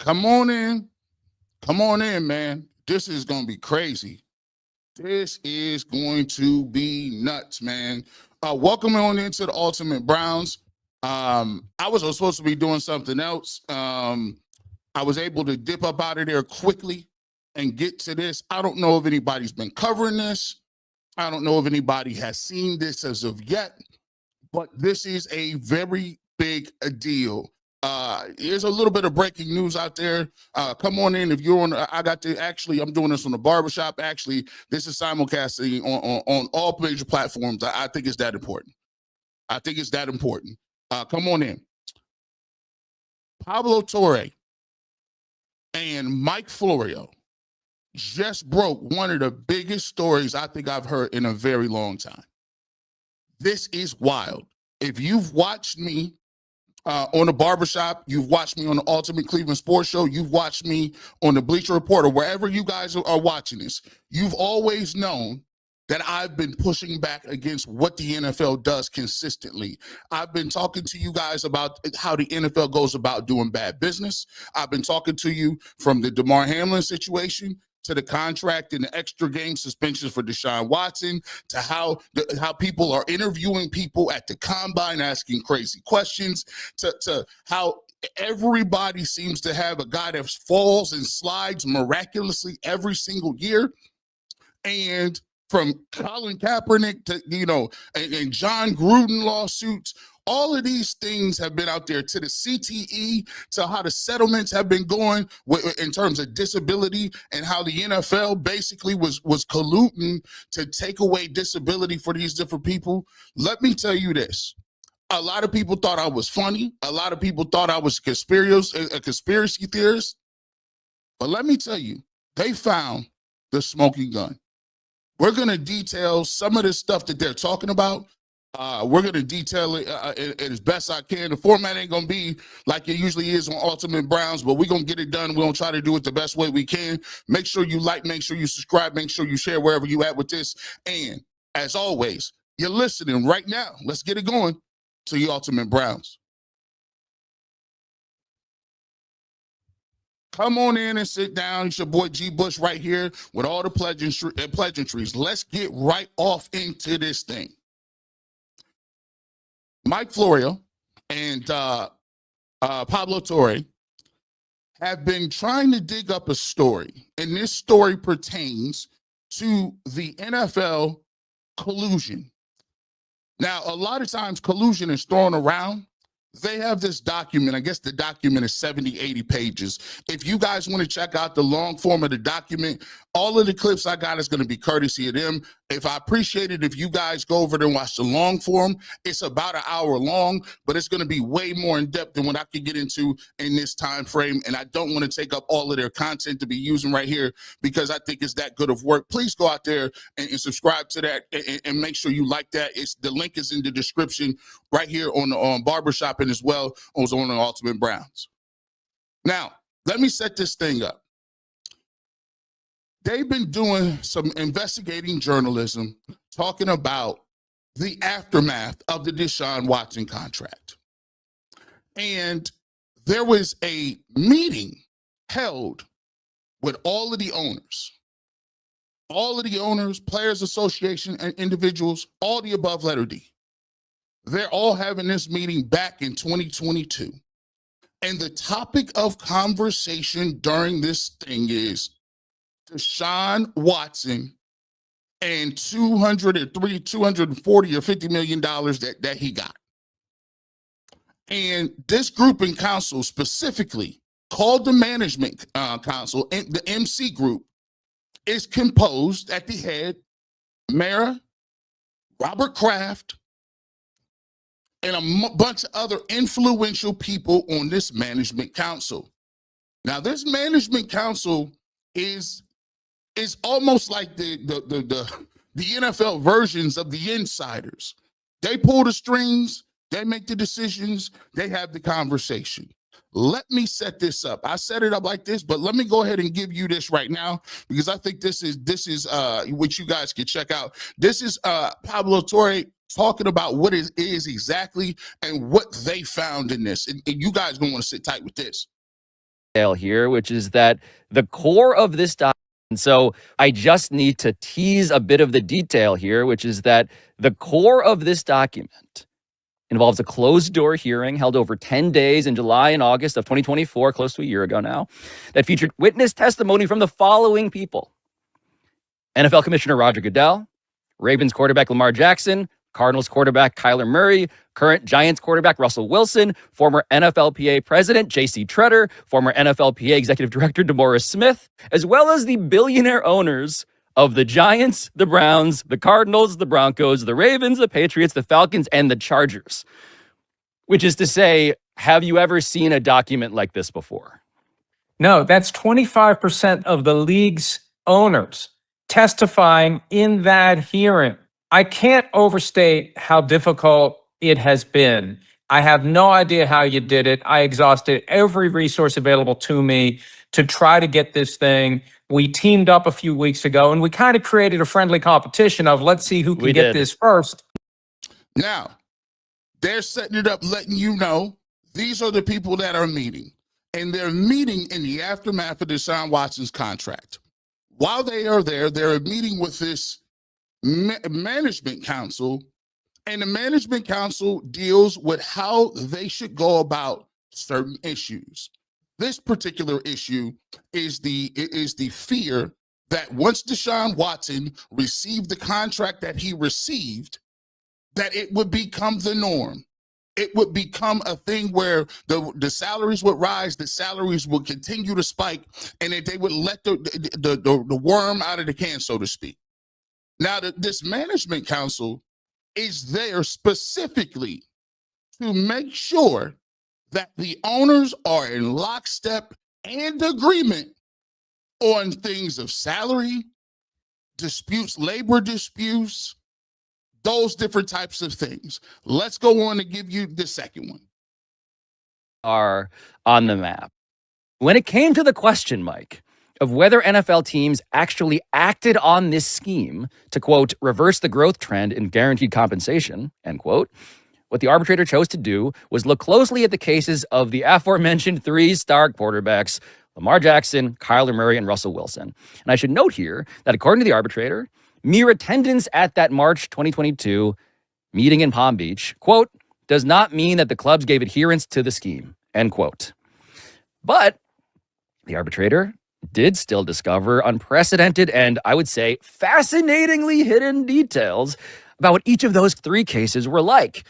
Come on in. Come on in, man. This is going to be crazy. This is going to be nuts, man. Welcome on into the Ultimate Browns. I was supposed to be doing something else. I was able to dip up out of there quickly and get to this. I don't know if anybody's been covering this. I don't know if anybody has seen this as of yet, but this is a very big deal. Here's a little bit of breaking news out there. Come on in if you're on. I'm doing this on the barbershop. Actually, this is simulcasting on all major platforms. I think it's that important. Come on in. Pablo TOREE and Mike FLORIO just broke one of the biggest stories I think I've heard in a very long time. This is wild. If you've watched me on the barbershop, you've watched me on the Ultimate Cleveland Sports Show, you've watched me on the Bleacher Report, or wherever you guys are watching this, you've always known that I've been pushing back against what the NFL does consistently. I've been talking to you guys about how the NFL goes about doing bad business. I've been talking to you from the Damar Hamlin situation to the contract and the extra game suspensions for Deshaun Watson, to how people are interviewing people at the combine, asking crazy questions, to how everybody seems to have a guy that falls and slides miraculously every single year. And from Colin Kaepernick to, and John Gruden lawsuits, all of these things have been out there, to the CTE, to how the settlements have been going in terms of disability, and how the NFL basically was colluding to take away disability for these different people. Let me tell you this. A lot of people thought I was funny. A lot of people thought I was a conspiracy theorist. But let me tell you, they found the smoking gun. We're going to detail some of this stuff that they're talking about. We're going to detail it as best I can. The format ain't going to be like it usually is on Ultimate Browns, but we're going to get it done. We're going to try to do it the best way we can. Make sure you like, make sure you subscribe, make sure you share wherever you at with this. And as always, you're listening right now. Let's get it going to the Ultimate Browns. Come on in and sit down. It's your boy G. Bush right here with all the pleasantries. Let's get right off into this thing. Mike FLORIO and Pablo TOREE have been trying to dig up a story, and this story pertains to the NFL collusion. Now, a lot of times collusion is thrown around. They have this document. I guess the document is 70, 80 pages. If you guys want to check out the long form of the document, all of the clips I got is going to be courtesy of them. If I appreciate it, if you guys go over there and watch the long form, it's about an hour long, but it's going to be way more in depth than what I could get into in this time frame. And I don't want to take up all of their content to be using right here because I think it's that good of work. Please go out there and subscribe to that and make sure you like that. The link is in the description right here on Barbershop, and as well as on the Ultimate Browns. Now, let me set this thing up. They've been doing some investigating journalism talking about the aftermath of the Deshaun Watson contract. And there was a meeting held with all of the owners, Players Association, and individuals, all the above letter D. They're all having this meeting back in 2022. And the topic of conversation during this thing is Deshaun Watson and $240 or $50 million that he got. And this group in council, specifically called the Management Council, and the MC group, is composed at the head, Mayor Robert Kraft, and a bunch of other influential people on this Management Council. Now, this Management Council is almost like the NFL versions of the insiders. They pull the strings, they make the decisions, they have the conversation. Let me set this up. I set it up like this, but let me go ahead and give you this right now because I think this is what you guys can check out. This is Pablo TOREE talking about what it is exactly and what they found in this. And you guys gonna want to sit tight with this. here, which is that the core of this document, and so I just need to tease a bit of the detail here, which is that the core of this document involves a closed-door hearing held over 10 days in July and August of 2024, close to a year ago now, that featured witness testimony from the following people: NFL Commissioner Roger Goodell, Ravens quarterback Lamar Jackson, Cardinals quarterback Kyler Murray, current Giants quarterback Russell Wilson, former NFLPA president J.C. Tretter, former NFLPA executive director DeMaurice Smith, as well as the billionaire owners of the Giants, the Browns, the Cardinals, the Broncos, the Ravens, the Patriots, the Falcons, and the Chargers. Which is to say, have you ever seen a document like this before? No, that's 25% of the league's owners testifying in that hearing. I can't overstate how difficult it has been. I have no idea how you did it. I exhausted every resource available to me to try to get this thing. We teamed up a few weeks ago, and we kind of created a friendly competition of let's see who can get this first. Now, they're setting it up, letting you know these are the people that are meeting. And they're meeting in the aftermath of Deshaun Watson's contract. While they are there, they're meeting with this management council, and the management council deals with how they should go about certain issues. This particular issue is the fear that once Deshaun Watson received the contract that he received, that it would become the norm. It would become a thing where the salaries would rise, the salaries would continue to spike, and that they would let the worm out of the can, so to speak. Now, this management council is there specifically to make sure that the owners are in lockstep and agreement on things of salary, disputes, labor disputes, those different types of things. Let's go on and give you the second one. Are on the map. When it came to the question, Mike, of whether NFL teams actually acted on this scheme to, quote, reverse the growth trend in guaranteed compensation, end quote, what the arbitrator chose to do was look closely at the cases of the aforementioned three-star quarterbacks, Lamar Jackson, Kyler Murray, and Russell Wilson. And I should note here that according to the arbitrator, mere attendance at that March 2022 meeting in Palm Beach, quote, does not mean that the clubs gave adherence to the scheme, end quote. But the arbitrator did still discover unprecedented and, I would say, fascinatingly hidden details about what each of those three cases were like.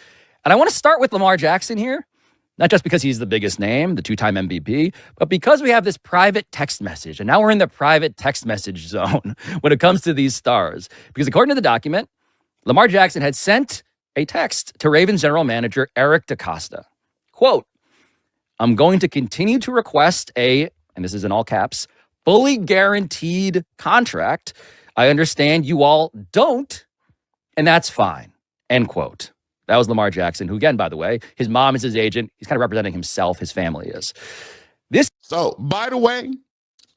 And I want to start with Lamar Jackson here, not just because he's the biggest name, the two-time MVP, but because we have this private text message. And now we're in the private text message zone when it comes to these stars. Because according to the document, Lamar Jackson had sent a text to Ravens general manager Eric DeCosta. Quote, I'm going to continue to request a, and this is in all caps, fully guaranteed contract. I understand you all don't, and that's fine, end quote. That was Lamar Jackson, who, again, by the way, his mom is his agent. He's kind of representing himself. His family is. So, by the way,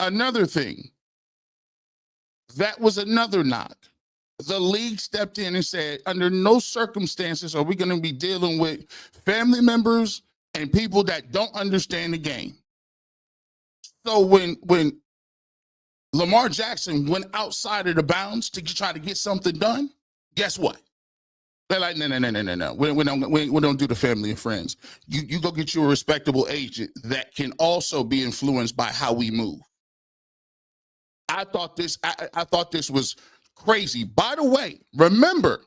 another thing, that was another knock. The league stepped in and said, under no circumstances are we going to be dealing with family members and people that don't understand the game. So when Lamar Jackson went outside of the bounds to try to get something done, guess what? They're like, no. We don't do the family and friends. You go get you a respectable agent that can also be influenced by how we move. I thought this was crazy. By the way, remember,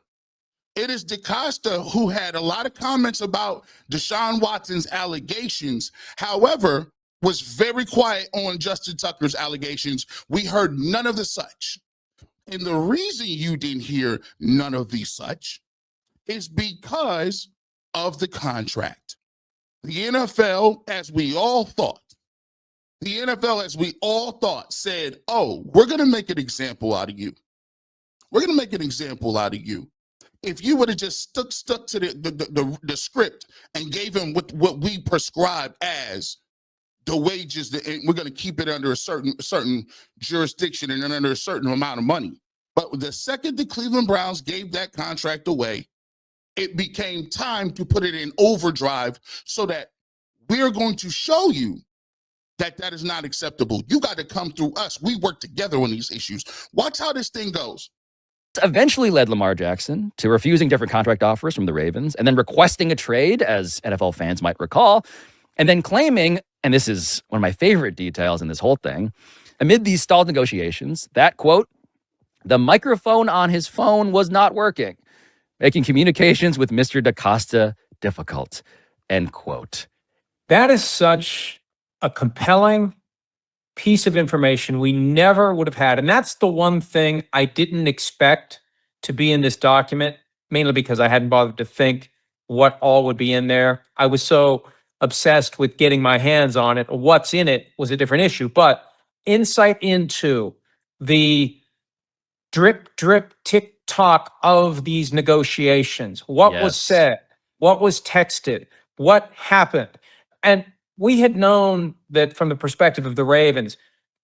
it is DeCosta who had a lot of comments about Deshaun Watson's allegations. However, was very quiet on Justin Tucker's allegations. We heard none of the such. And the reason you didn't hear none of the such is because of the contract. The NFL, as we all thought, said, oh, we're going to make an example out of you. We're going to make an example out of you. If you would have just stuck to the script and gave him what we prescribed as the wages, and we're going to keep it under a certain jurisdiction and under a certain amount of money. But the second the Cleveland Browns gave that contract away, it became time to put it in overdrive so that we're going to show you that is not acceptable. You got to come through us. We work together on these issues. Watch how this thing goes. Eventually led Lamar Jackson to refusing different contract offers from the Ravens and then requesting a trade, as NFL fans might recall, and then claiming, and this is one of my favorite details in this whole thing, amid these stalled negotiations, that, quote, the microphone on his phone was not working, making communications with Mr. DaCosta difficult, end quote. That is such a compelling piece of information we never would have had. And that's the one thing I didn't expect to be in this document, mainly because I hadn't bothered to think what all would be in there. I was so obsessed with getting my hands on it. What's in it was a different issue. But insight into the drip, drip, tick tock of these negotiations, what was said, what was texted, what happened. And we had known that from the perspective of the Ravens,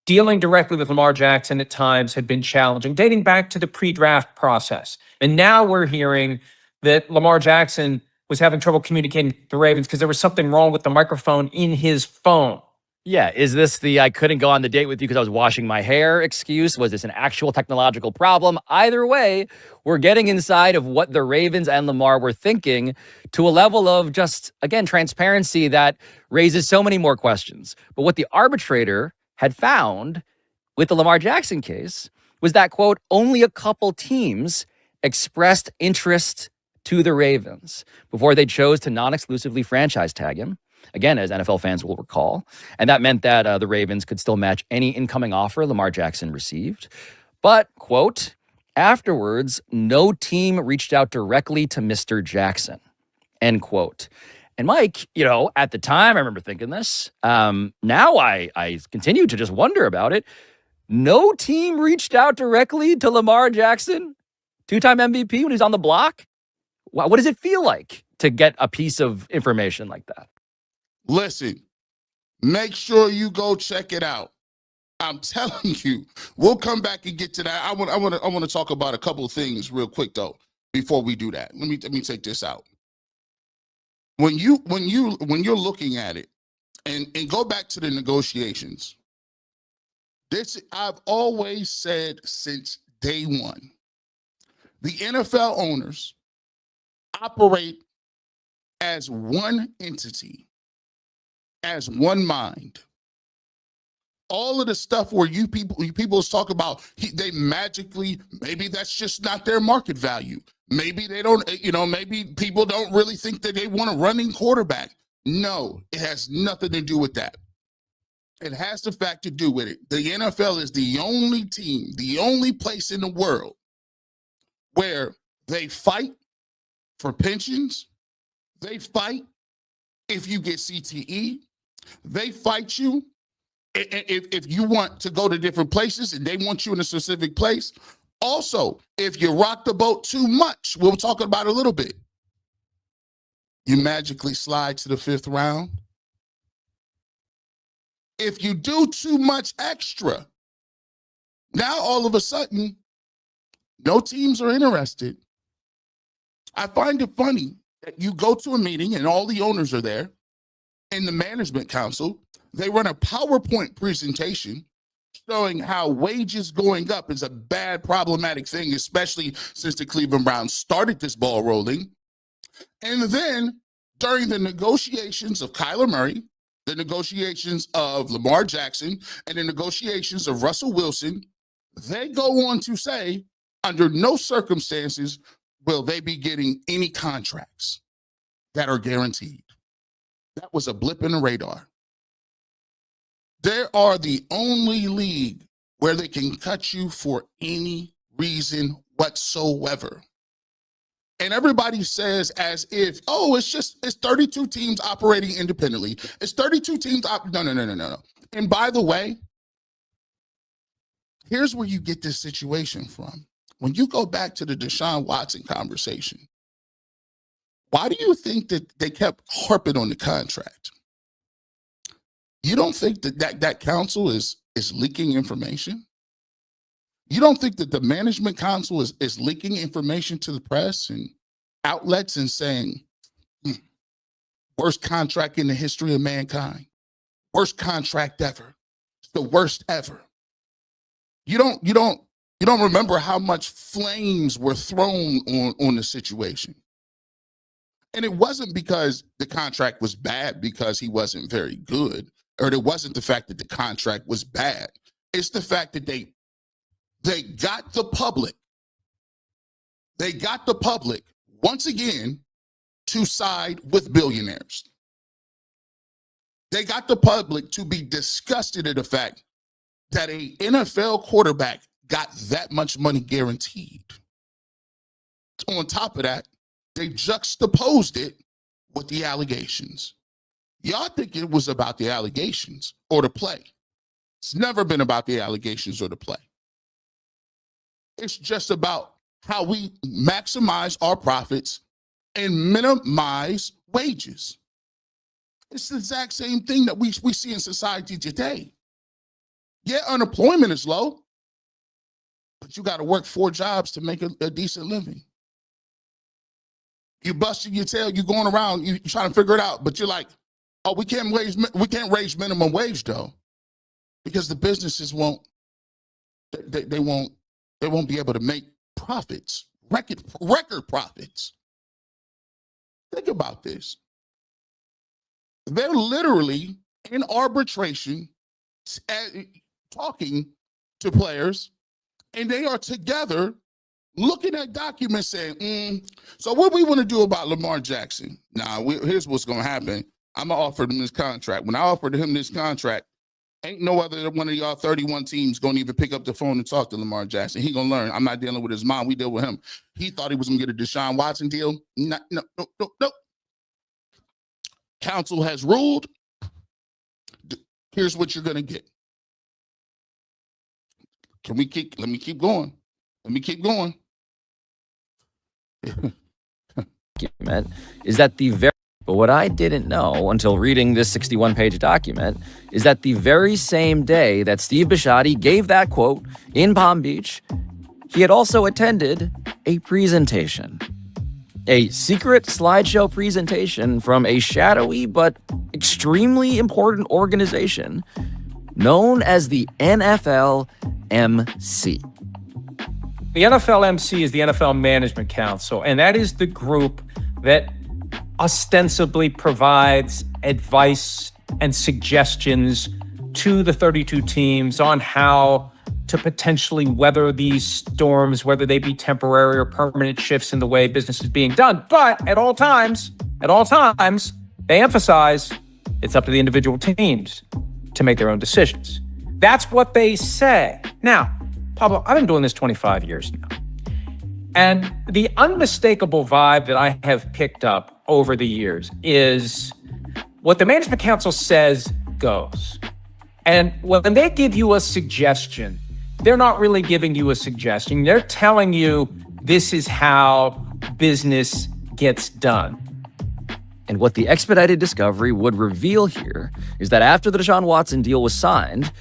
dealing directly with Lamar Jackson at times had been challenging, dating back to the pre-draft process. And now we're hearing that Lamar Jackson was having trouble communicating with the Ravens because there was something wrong with the microphone in his phone. Yeah, is this the I couldn't go on the date with you because I was washing my hair excuse? Was this an actual technological problem? Either way, we're getting inside of what the Ravens and Lamar were thinking to a level of just, again, transparency that raises so many more questions. But what the arbitrator had found with the Lamar Jackson case was that, quote, only a couple teams expressed interest to the Ravens before they chose to non-exclusively franchise tag him. Again, as NFL fans will recall. And that meant that the Ravens could still match any incoming offer Lamar Jackson received. But, quote, afterwards, no team reached out directly to Mr. Jackson, end quote. And Mike, you know, at the time, I remember thinking this. Now I continue to just wonder about it. No team reached out directly to Lamar Jackson, two-time MVP when he's on the block? Wow, what does it feel like to get a piece of information like that? Listen, make sure you go check it out. I'm telling you, we'll come back and get to that. I want to talk about a couple of things real quick though before we do that. Let me take this out. When you're looking at it and go back to the negotiations, this I've always said since day one. The NFL owners operate as one entity, as one mind. All of the stuff where you people talk about, they magically, maybe that's just not their market value. Maybe they don't, maybe people don't really think that they want a running quarterback. No, it has nothing to do with that. It has the fact to do with it. The NFL is the only team, the only place in the world where they fight for pensions. They fight if you get CTE. They fight you if you want to go to different places and they want you in a specific place. Also, if you rock the boat too much, we'll talk about it a little bit. You magically slide to the 5th round. If you do too much extra, now all of a sudden, no teams are interested. I find it funny that you go to a meeting and all the owners are there. In the management council, they run a PowerPoint presentation showing how wages going up is a bad, problematic thing, especially since the Cleveland Browns started this ball rolling. And then during the negotiations of Kyler Murray, the negotiations of Lamar Jackson, and the negotiations of Russell Wilson, they go on to say, under no circumstances will they be getting any contracts that are guaranteed. That was a blip in the radar. They are the only league where they can cut you for any reason whatsoever. And everybody says as if, oh, it's 32 teams operating independently. It's 32 teams. No. And by the way, here's where you get this situation from. When you go back to the Deshaun Watson conversation, why do you think that they kept harping on the contract? You don't think that council is leaking information? You don't think that the management council is leaking information to the press and outlets and saying, worst contract in the history of mankind? Worst contract ever. It's the worst ever. You don't remember how much flames were thrown on the situation. And it wasn't because the contract was bad because he wasn't very good, or it wasn't the fact that the contract was bad. It's the fact that they got the public. They got the public once again to side with billionaires. They got the public to be disgusted at the fact that a NFL quarterback got that much money guaranteed. On top of that, they juxtaposed it with the allegations. Y'all think it was about the allegations or the play. It's never been about the allegations or the play. It's just about how we maximize our profits and minimize wages. It's the exact same thing that we see in society today. Yeah, unemployment is low, but you got to work 4 jobs to make a decent living. You busting your tail, you going around, you trying to figure it out, but you're like, oh, we can't raise minimum wage though, because the businesses won't be able to make profits, record profits. Think about this. They're literally in arbitration talking to players, and they are together looking at documents saying, so what we want to do about Lamar Jackson? Here's what's going to happen. I'm going to offer him this contract. When I offered him this contract, ain't no other one of y'all 31 teams going to even pick up the phone and talk to Lamar Jackson. He going to learn. I'm not dealing with his mom. We deal with him. He thought he was going to get a Deshaun Watson deal. No. Council has ruled. Here's what you're going to get. Let me keep going. Is that but what I didn't know until reading this 61-page document is that the very same day that Steve Bisciotti gave that quote in Palm Beach, he had also attended a presentation. A secret slideshow presentation from a shadowy but extremely important organization known as the NFLMC. The NFLMC is the NFL Management Council, and that is the group that ostensibly provides advice and suggestions to the 32 teams on how to potentially weather these storms, whether they be temporary or permanent shifts in the way business is being done. But at all times, they emphasize it's up to the individual teams to make their own decisions. That's what they say. Now, Pablo, I've been doing this 25 years now. And the unmistakable vibe that I have picked up over the years is what the Management Council says goes. And when they give you a suggestion, they're not really giving you a suggestion. They're telling you this is how business gets done. And what the expedited discovery would reveal here is that after the Deshaun Watson deal was signed,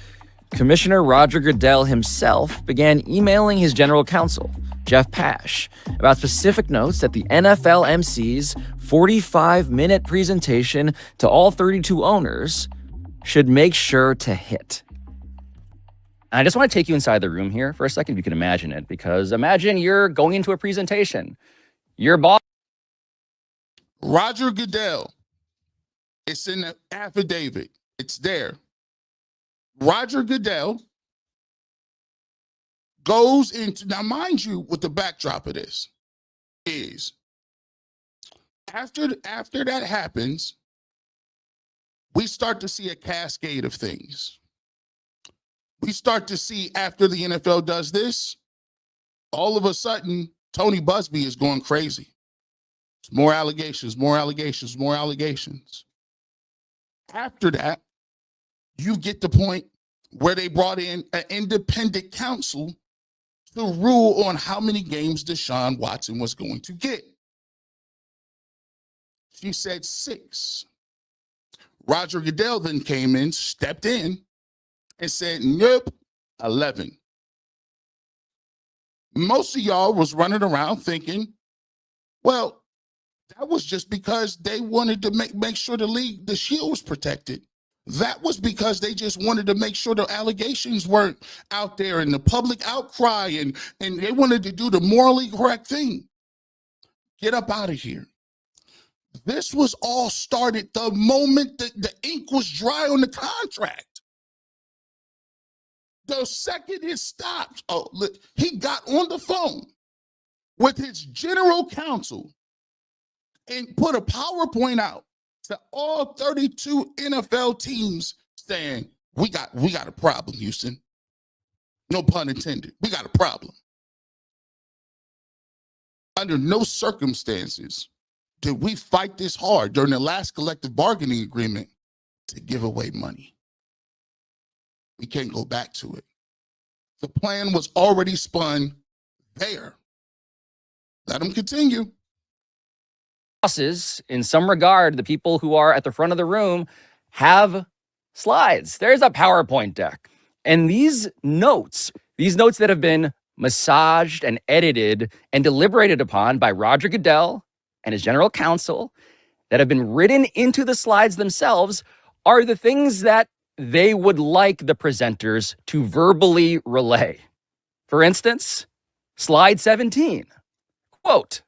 Commissioner Roger Goodell himself began emailing his general counsel, Jeff Pash, about specific notes that the NFLMC's 45-minute presentation to all 32 owners should make sure to hit. And I just want to take you inside the room here for a second, if you can imagine it, because imagine you're going into a presentation. Your boss, Roger Goodell, it's in the affidavit. It's there. Roger Goodell goes into, now mind you, what the backdrop of this is, after that happens, we start to see a cascade of things. We start to see, after the NFL does this, all of a sudden, Tony Busby is going crazy. More allegations. After that, you get the point where they brought in an independent counsel to rule on how many games Deshaun Watson was going to get. She said 6. Roger Goodell then came in, stepped in, and said, nope, 11. Most of y'all was running around thinking, well, that was just because they wanted to make sure the shield was protected. That was because they just wanted to make sure the allegations weren't out there and the public outcry, and they wanted to do the morally correct thing. Get up out of here. This was all started the moment that the ink was dry on the contract. The second it stopped, he got on the phone with his general counsel and put a PowerPoint out to all 32 NFL teams saying, we got a problem, Houston. No pun intended. We got a problem. Under no circumstances did we fight this hard during the last collective bargaining agreement to give away money. We can't go back to it. The plan was already spun there. Let them continue. Bosses, in some regard, the people who are at the front of the room have slides. There's a PowerPoint deck. And these notes that have been massaged and edited and deliberated upon by Roger Goodell and his general counsel, that have been written into the slides themselves, are the things that they would like the presenters to verbally relay. For instance, slide 17, quote,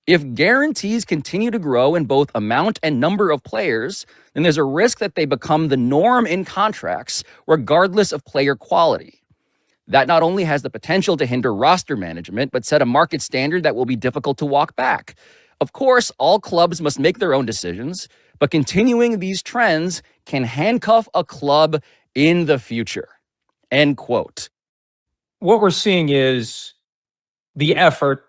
if guarantees continue to grow in both amount and number of players, then there's a risk that they become the norm in contracts, regardless of player quality. That not only has the potential to hinder roster management, but set a market standard that will be difficult to walk back. Of course, all clubs must make their own decisions, but continuing these trends can handcuff a club in the future. End quote. What we're seeing is the effort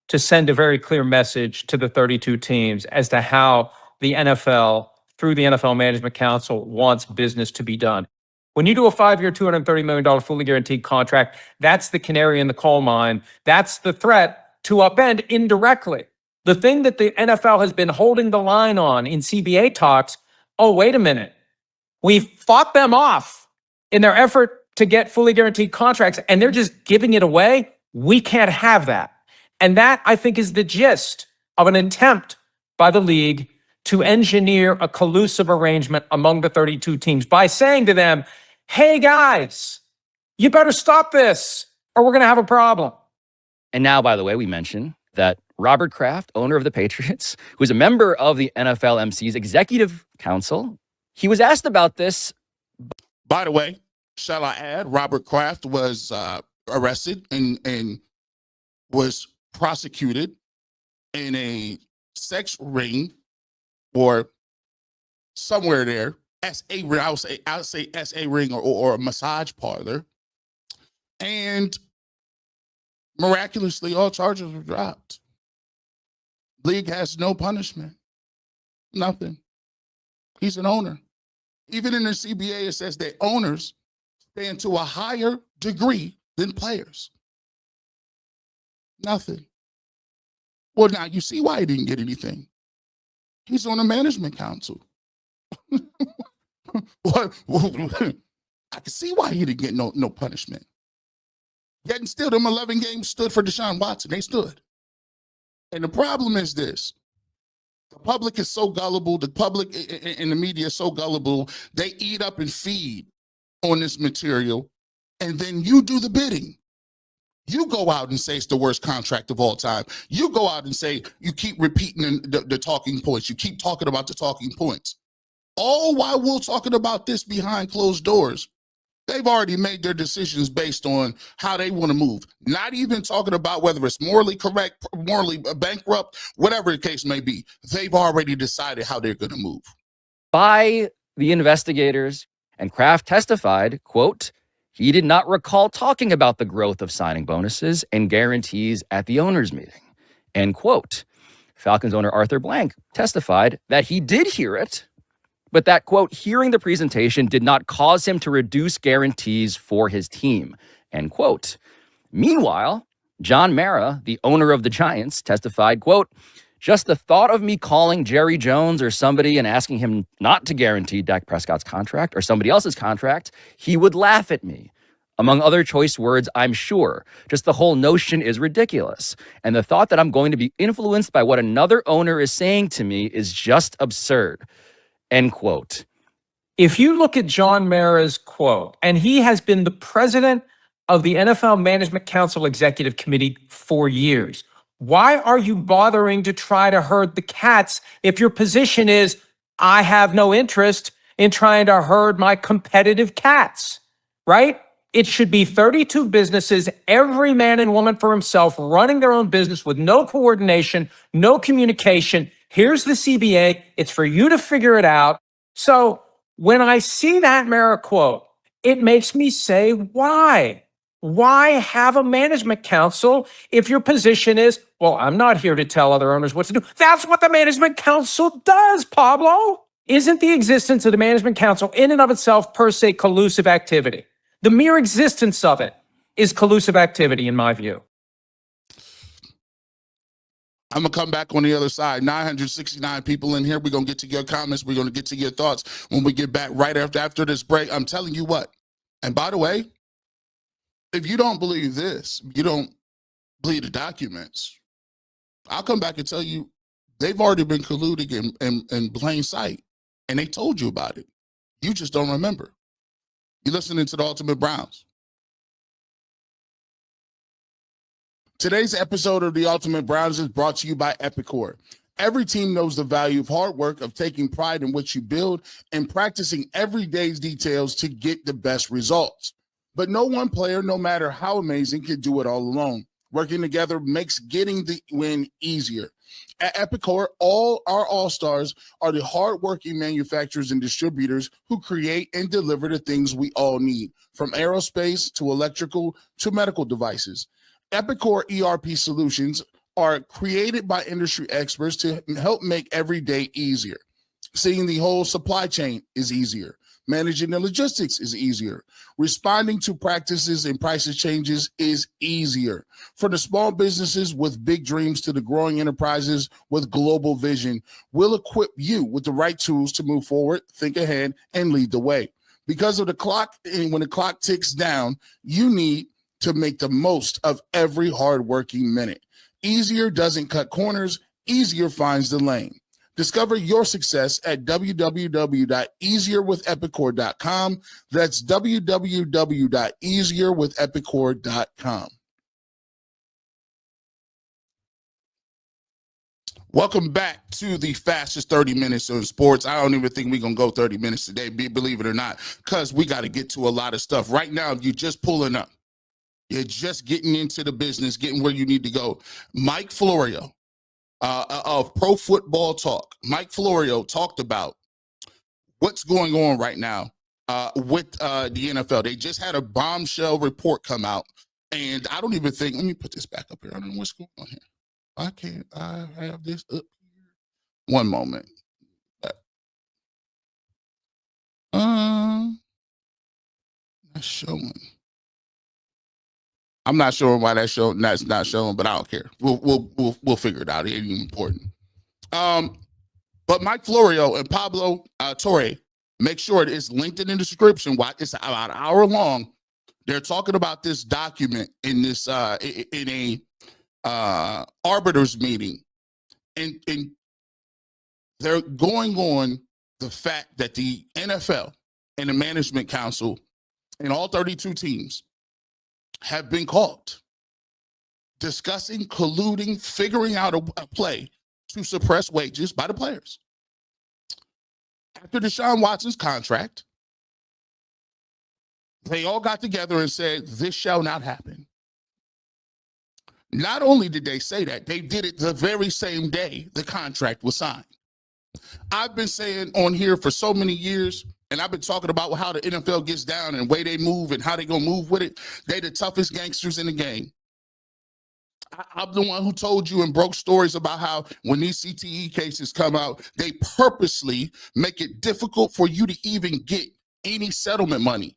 to send a very clear message to the 32 teams as to how the NFL, through the NFL Management Council, wants business to be done. When you do a 5-year, $230 million fully guaranteed contract, that's the canary in the coal mine. That's the threat to upend indirectly. The thing that the NFL has been holding the line on in CBA talks, oh, wait a minute. We fought them off in their effort to get fully guaranteed contracts, and they're just giving it away. We can't have that. And that, I think, is the gist of an attempt by the league to engineer a collusive arrangement among the 32 teams by saying to them, hey, guys, you better stop this or we're going to have a problem. And now, by the way, we mention that Robert Kraft, owner of the Patriots, who is a member of the NFLMC's executive council, he was asked about this. By the way, shall I add, Robert Kraft was arrested and was prosecuted in a sex ring or somewhere there, SA ring, I'll say SA ring or a massage parlor. And miraculously, all charges were dropped. League has no punishment, nothing. He's an owner. Even in the CBA, it says that owners stand to a higher degree than players. Nothing. Well, now you see why he didn't get anything. He's on the management council. I can see why he didn't get no punishment. Yet and still, them 11 games stood for Deshaun Watson. They stood. And the problem is this. The public is so gullible. The public and the media is so gullible. They eat up and feed on this material. And then you do the bidding. You go out and say it's the worst contract of all time. You go out and say, you keep repeating the talking points. You keep talking about the talking points. All while we're talking about this behind closed doors. They've already made their decisions based on how they want to move. Not even talking about whether it's morally correct, morally bankrupt, whatever the case may be. They've already decided how they're going to move. By the investigators, and Kraft testified, quote, he did not recall talking about the growth of signing bonuses and guarantees at the owners' meeting, end quote. Falcons owner Arthur Blank testified that he did hear it, but that, quote, hearing the presentation did not cause him to reduce guarantees for his team, end quote. Meanwhile, John Mara, the owner of the Giants, testified, quote, just the thought of me calling Jerry Jones or somebody and asking him not to guarantee Dak Prescott's contract or somebody else's contract, he would laugh at me. Among other choice words, I'm sure. Just the whole notion is ridiculous. And the thought that I'm going to be influenced by what another owner is saying to me is just absurd. End quote. If you look at John Mara's quote, and he has been the president of the NFL Management Council Executive Committee for years, why are you bothering to try to herd the cats if your position is, I have no interest in trying to herd my competitive cats, right? It should be 32 businesses, every man and woman for himself, running their own business with no coordination, no communication. Here's the CBA. It's for you to figure it out. So when I see that Mara quote, it makes me say, why? Why have a management council if your position is, well, I'm not here to tell other owners what to do. That's what the management council does, Pablo. Isn't the existence of the management council in and of itself per se collusive activity? The mere existence of it is collusive activity, in my view. I'm going to come back on the other side. 969 people in here. We're going to get to your comments. We're going to get to your thoughts when we get back right after this break. I'm telling you what. And by the way, if you don't believe this, you don't believe the documents, I'll come back and tell you they've already been colluding in plain sight. And they told you about it. You just don't remember. You're listening to the Ultimate Browns. Today's episode of the Ultimate Browns is brought to you by Epicor. Every team knows the value of hard work, of taking pride in what you build, and practicing every day's details to get the best results. But no one player, no matter how amazing, can do it all alone. Working together makes getting the win easier. At Epicor, all our all-stars are the hardworking manufacturers and distributors who create and deliver the things we all need, from aerospace to electrical to medical devices. Epicor ERP solutions are created by industry experts to help make every day easier. Seeing the whole supply chain is easier. Managing the logistics is easier. Responding to practices and prices changes is easier. For the small businesses with big dreams to the growing enterprises with global vision, we'll equip you with the right tools to move forward, think ahead, and lead the way. Because of the clock, and when the clock ticks down, you need to make the most of every hardworking minute. Easier doesn't cut corners, easier finds the lane. Discover your success at www.easierwithepicor.com. That's www.easierwithepicor.com. Welcome back to the fastest 30 minutes in sports. I don't even think we're going to go 30 minutes today, believe it or not, because we got to get to a lot of stuff. Right now, you're just pulling up. You're just getting into the business, getting where you need to go. Mike Florio of Pro Football Talk. Mike Florio talked about what's going on right now with the NFL. They just had a bombshell report come out, and I don't even think, let me put this back up here. I don't know what's going on here. Why can't I have this up here? One moment. Not showing. I'm not sure why that's not showing, but I don't care. We'll figure it out. It ain't even important. But Mike Florio and Pablo TOREE, make sure it's linked in the description. It's about an hour long. They're talking about this document in this in a arbiters meeting, and they're going on the fact that the NFL and the management council and all 32 teams have been caught discussing, colluding, figuring out a play to suppress wages by the players. After Deshaun Watson's contract, they all got together and said, this shall not happen. Not only did they say that, they did it the very same day the contract was signed. I've been saying on here for so many years, and I've been talking about how the NFL gets down and the way they move and how they gonna move with it. They the toughest gangsters in the game. I'm the one who told you and broke stories about how when these CTE cases come out, they purposely make it difficult for you to even get any settlement money.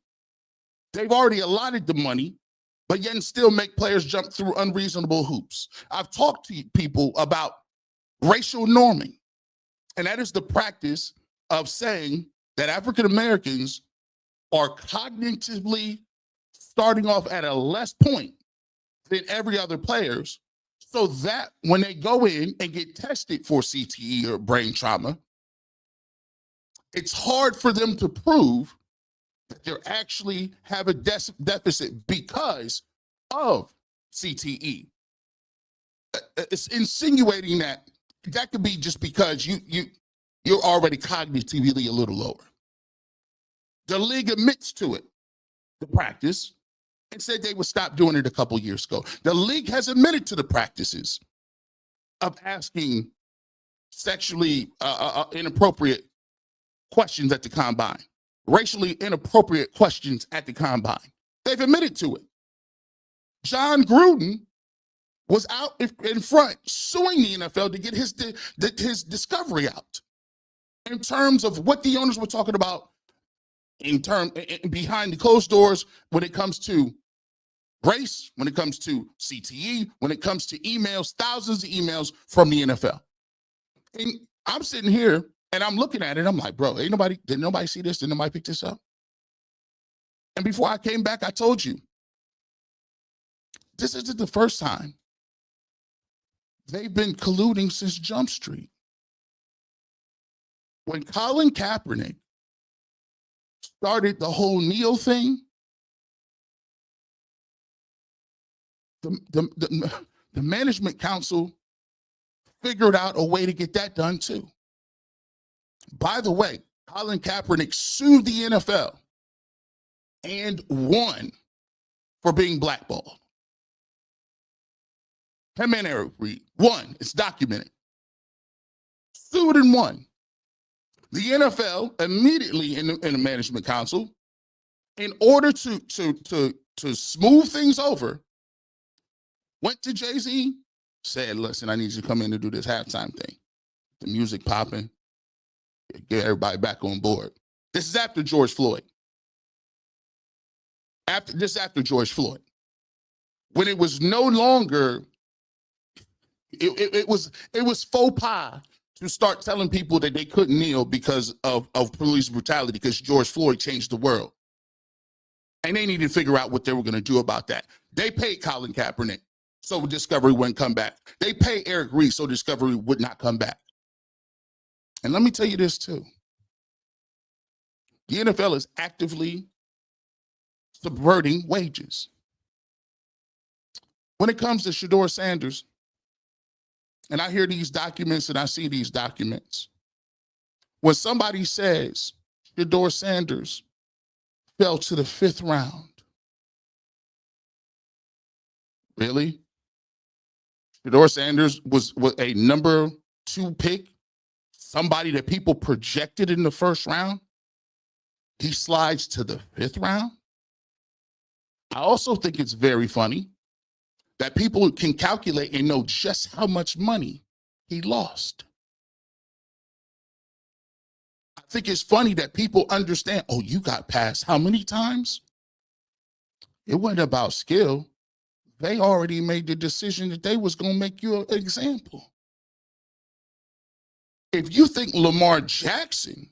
They've already allotted the money, but yet still make players jump through unreasonable hoops. I've talked to people about racial norming, and that is the practice of saying that African Americans are cognitively starting off at a less point than every other players, so that when they go in and get tested for CTE or brain trauma, it's hard for them to prove that they actually have a deficit because of CTE. It's insinuating that could be just because you're already cognitively a little lower. The league admits to it, the practice, and said they would stop doing it a couple years ago. The league has admitted to the practices of asking sexually inappropriate questions at the combine, racially inappropriate questions at the combine. They've admitted to it. John Gruden was out in front suing the NFL to get his discovery out in terms of what the owners were talking about behind the closed doors when it comes to race, when it comes to CTE, when it comes to emails, thousands of emails from the NFL. And I'm sitting here and I'm looking at it. I'm like, bro, did nobody see this? Did nobody pick this up? And before I came back, I told you, this isn't the first time. They've been colluding since Jump Street. When Colin Kaepernick started the whole Neo thing, the management council figured out a way to get that done too. By the way, Colin Kaepernick sued the NFL and won for being blackballed. Him and Eric Reed won. It's documented. Sued and won. The NFL immediately in the management council, in order to smooth things over, went to Jay-Z, said, listen, I need you to come in and do this halftime thing. The music popping, get everybody back on board. This is after George Floyd. After George Floyd. When it was no longer, it was faux pas to start telling people that they couldn't kneel because of police brutality, because George Floyd changed the world. And they needed to figure out what they were going to do about that. They paid Colin Kaepernick so Discovery wouldn't come back. They paid Eric Reed so Discovery would not come back. And let me tell you this too. The NFL is actively subverting wages. When it comes to Shedeur Sanders, and I hear these documents and I see these documents, when somebody says Shedeur Sanders fell to the 5th round, really? Shedeur Sanders was a number 2 pick, somebody that people projected in the 1st round. He slides to the 5th round. I also think it's very funny that people can calculate and know just how much money he lost. I think it's funny that people understand, oh, you got passed how many times? It wasn't about skill. They already made the decision that they was going to make you an example. If you think Lamar Jackson,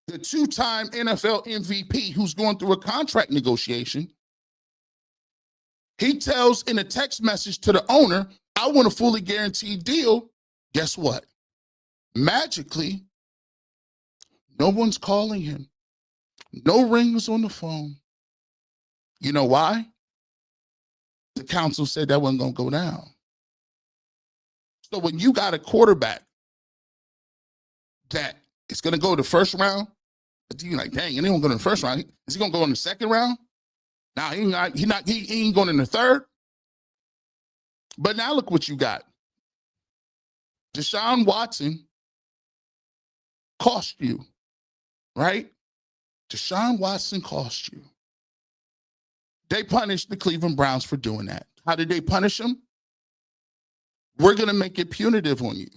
the 2-time NFL MVP who's going through a contract negotiation, he tells in a text message to the owner, I want a fully guaranteed deal. Guess what? Magically, no one's calling him. No rings on the phone. You know why? The council said that wasn't going to go down. So when you got a quarterback that is going to go to the 1st round, you're like, dang, and he won't go to the 1st round. Is he going to go in the 2nd round? Now he ain't going in the 3rd. But now look what you got. Deshaun Watson cost you, right? Deshaun Watson cost you. They punished the Cleveland Browns for doing that. How did they punish him? We're going to make it punitive on you.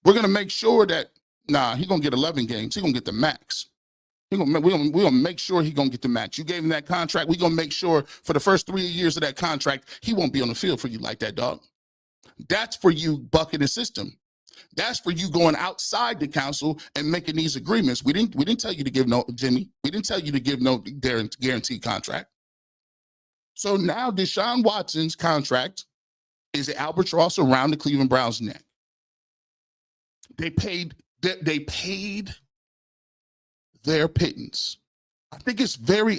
We're going to make sure that, he's going to get 11 games. He's going to get the max. We're going to make sure he's going to get the max. You gave him that contract. We're going to make sure for the first 3 years of that contract, he won't be on the field for you like that, dog. That's for you bucking the system. That's for you going outside the council and making these agreements. We didn't tell you to give no, Jimmy. We didn't tell you to give no guaranteed contract. So now Deshaun Watson's contract is an albatross around the Cleveland Browns' neck. They paid They paid their pittance. I think it's very,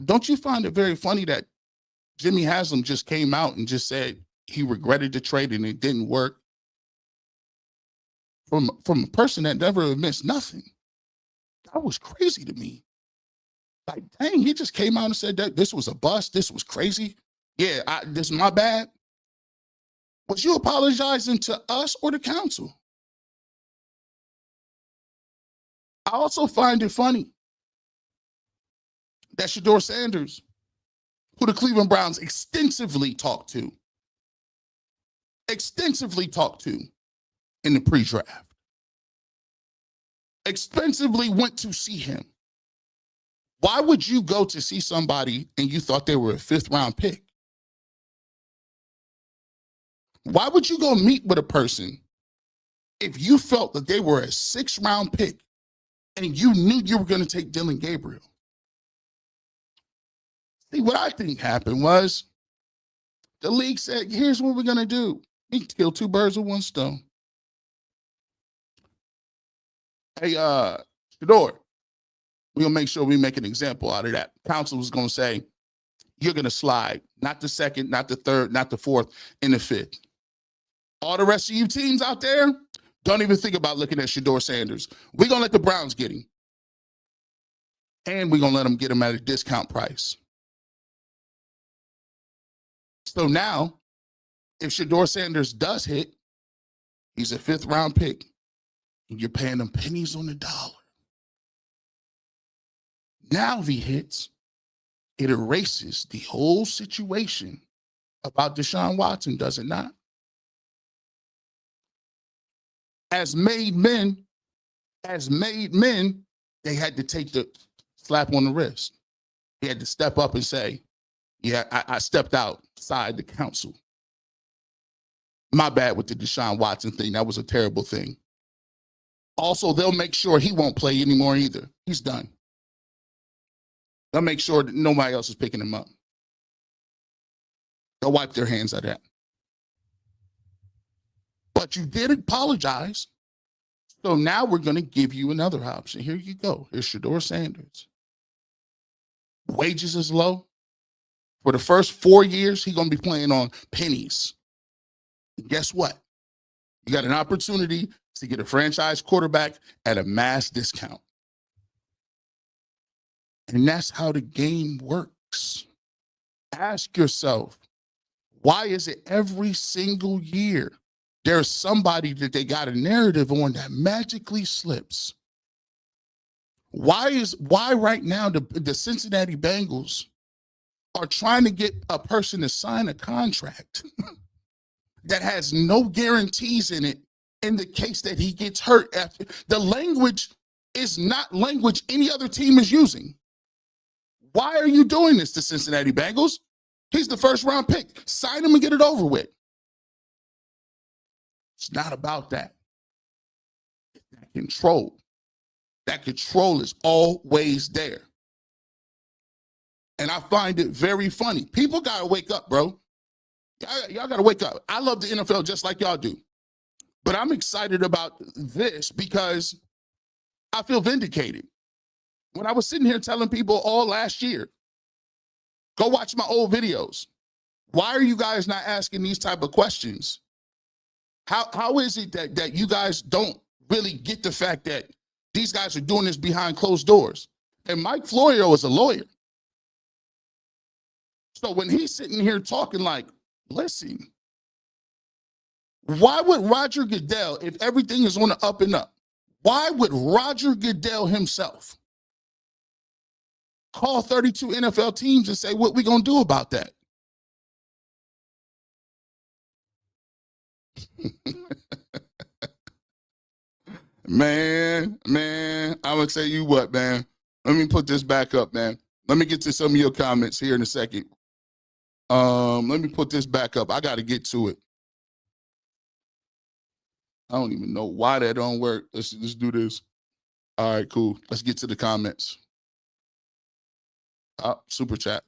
don't you find it very funny that Jimmy Haslam just came out and just said he regretted the trade and it didn't work? From a person that never admits nothing. That was crazy to me. Like, dang, he just came out and said that this was a bust, this was crazy. Yeah, this is my bad. Was you apologizing to us or the council? I also find it funny that Shedeur Sanders, who the Cleveland Browns extensively talked to in the pre-draft, extensively went to see him. Why would you go to see somebody and you thought they were a 5th-round pick? Why would you go meet with a person if you felt that they were a 6th-round pick and you knew you were going to take Dillon Gabriel? See, what I think happened was the league said, here's what we're going to do. We can kill 2 birds with 1 stone. Hey, Shedeur, we're going to make sure we make an example out of that. Council was going to say, you're going to slide, not the 2nd, not the 3rd, not the 4th, and the 5th. All the rest of you teams out there, don't even think about looking at Shedeur Sanders. We're going to let the Browns get him. And we're going to let them get him at a discount price. So now, if Shedeur Sanders does hit, he's a 5th-round pick. And you're paying them pennies on the dollar. Now if he hits, it erases the whole situation about Deshaun Watson, does it not? As made men, they had to take the slap on the wrist. He had to step up and say, yeah, I stepped outside the council. My bad with the Deshaun Watson thing. That was a terrible thing. Also, they'll make sure he won't play anymore either. He's done. They'll make sure that nobody else is picking him up. They'll wipe their hands of that. But you did apologize. So now we're going to give you another option. Here you go. Here's Shedeur Sanders. Wages is low. For the first 4 years, he's going to be playing on pennies. And guess what? You got an opportunity to get a franchise quarterback at a mass discount. And that's how the game works. Ask yourself, why is it every single year there's somebody that they got a narrative on that magically slips? Why right now the Cincinnati Bengals are trying to get a person to sign a contract that has no guarantees in it in the case that he gets hurt? After the language is not language any other team is using. Why are you doing this to Cincinnati Bengals? He's the 1st-round pick. Sign him and get it over with. It's not about that. That control. That control is always there. And I find it very funny. People got to wake up, bro. Y'all got to wake up. I love the NFL just like y'all do. But I'm excited about this because I feel vindicated. When I was sitting here telling people all last year, go watch my old videos. Why are you guys not asking these type of questions? How is it that you guys don't really get the fact that these guys are doing this behind closed doors? And Mike FLORIO is a lawyer. So when he's sitting here talking like, listen, why would Roger Goodell, if everything is on the up and up, why would Roger Goodell himself call 32 NFL teams and say, what we going to do about that? man, I'm going to tell you what, man. Let me put this back up, man. Let me get to some of your comments here in a second. Let me put this back up. I got to get to it. I don't even know why that don't work. Let's do this. All right, cool. Let's get to the comments. Super chat.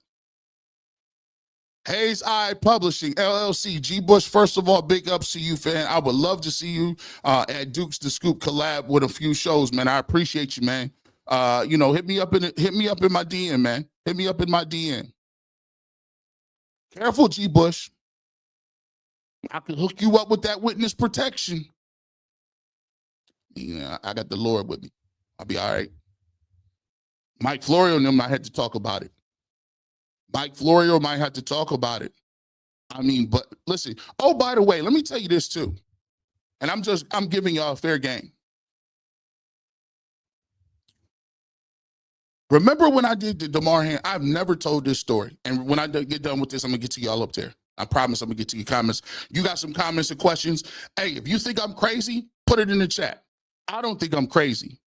Hayes Eye Publishing, LLC. G. Bush, first of all, big ups to you, fan. I would love to see you at Duke's The Scoop collab with a few shows, man. I appreciate you, man. Hit me up in my DM, man. Hit me up in my DM. Careful, G. Bush. I can hook you up with that witness protection. Yeah, I got the Lord with me. I'll be all right. Mike Florio and them might have to talk about it. Mike Florio might have to talk about it. I mean, but listen. Oh, by the way, let me tell you this too. And I'm giving y'all a fair game. Remember when I did the DeMar Hamlin? I've never told this story. And when I get done with this, I'm going to get to y'all up there. I promise I'm going to get to your comments. You got some comments and questions. Hey, if you think I'm crazy, put it in the chat. I don't think I'm crazy.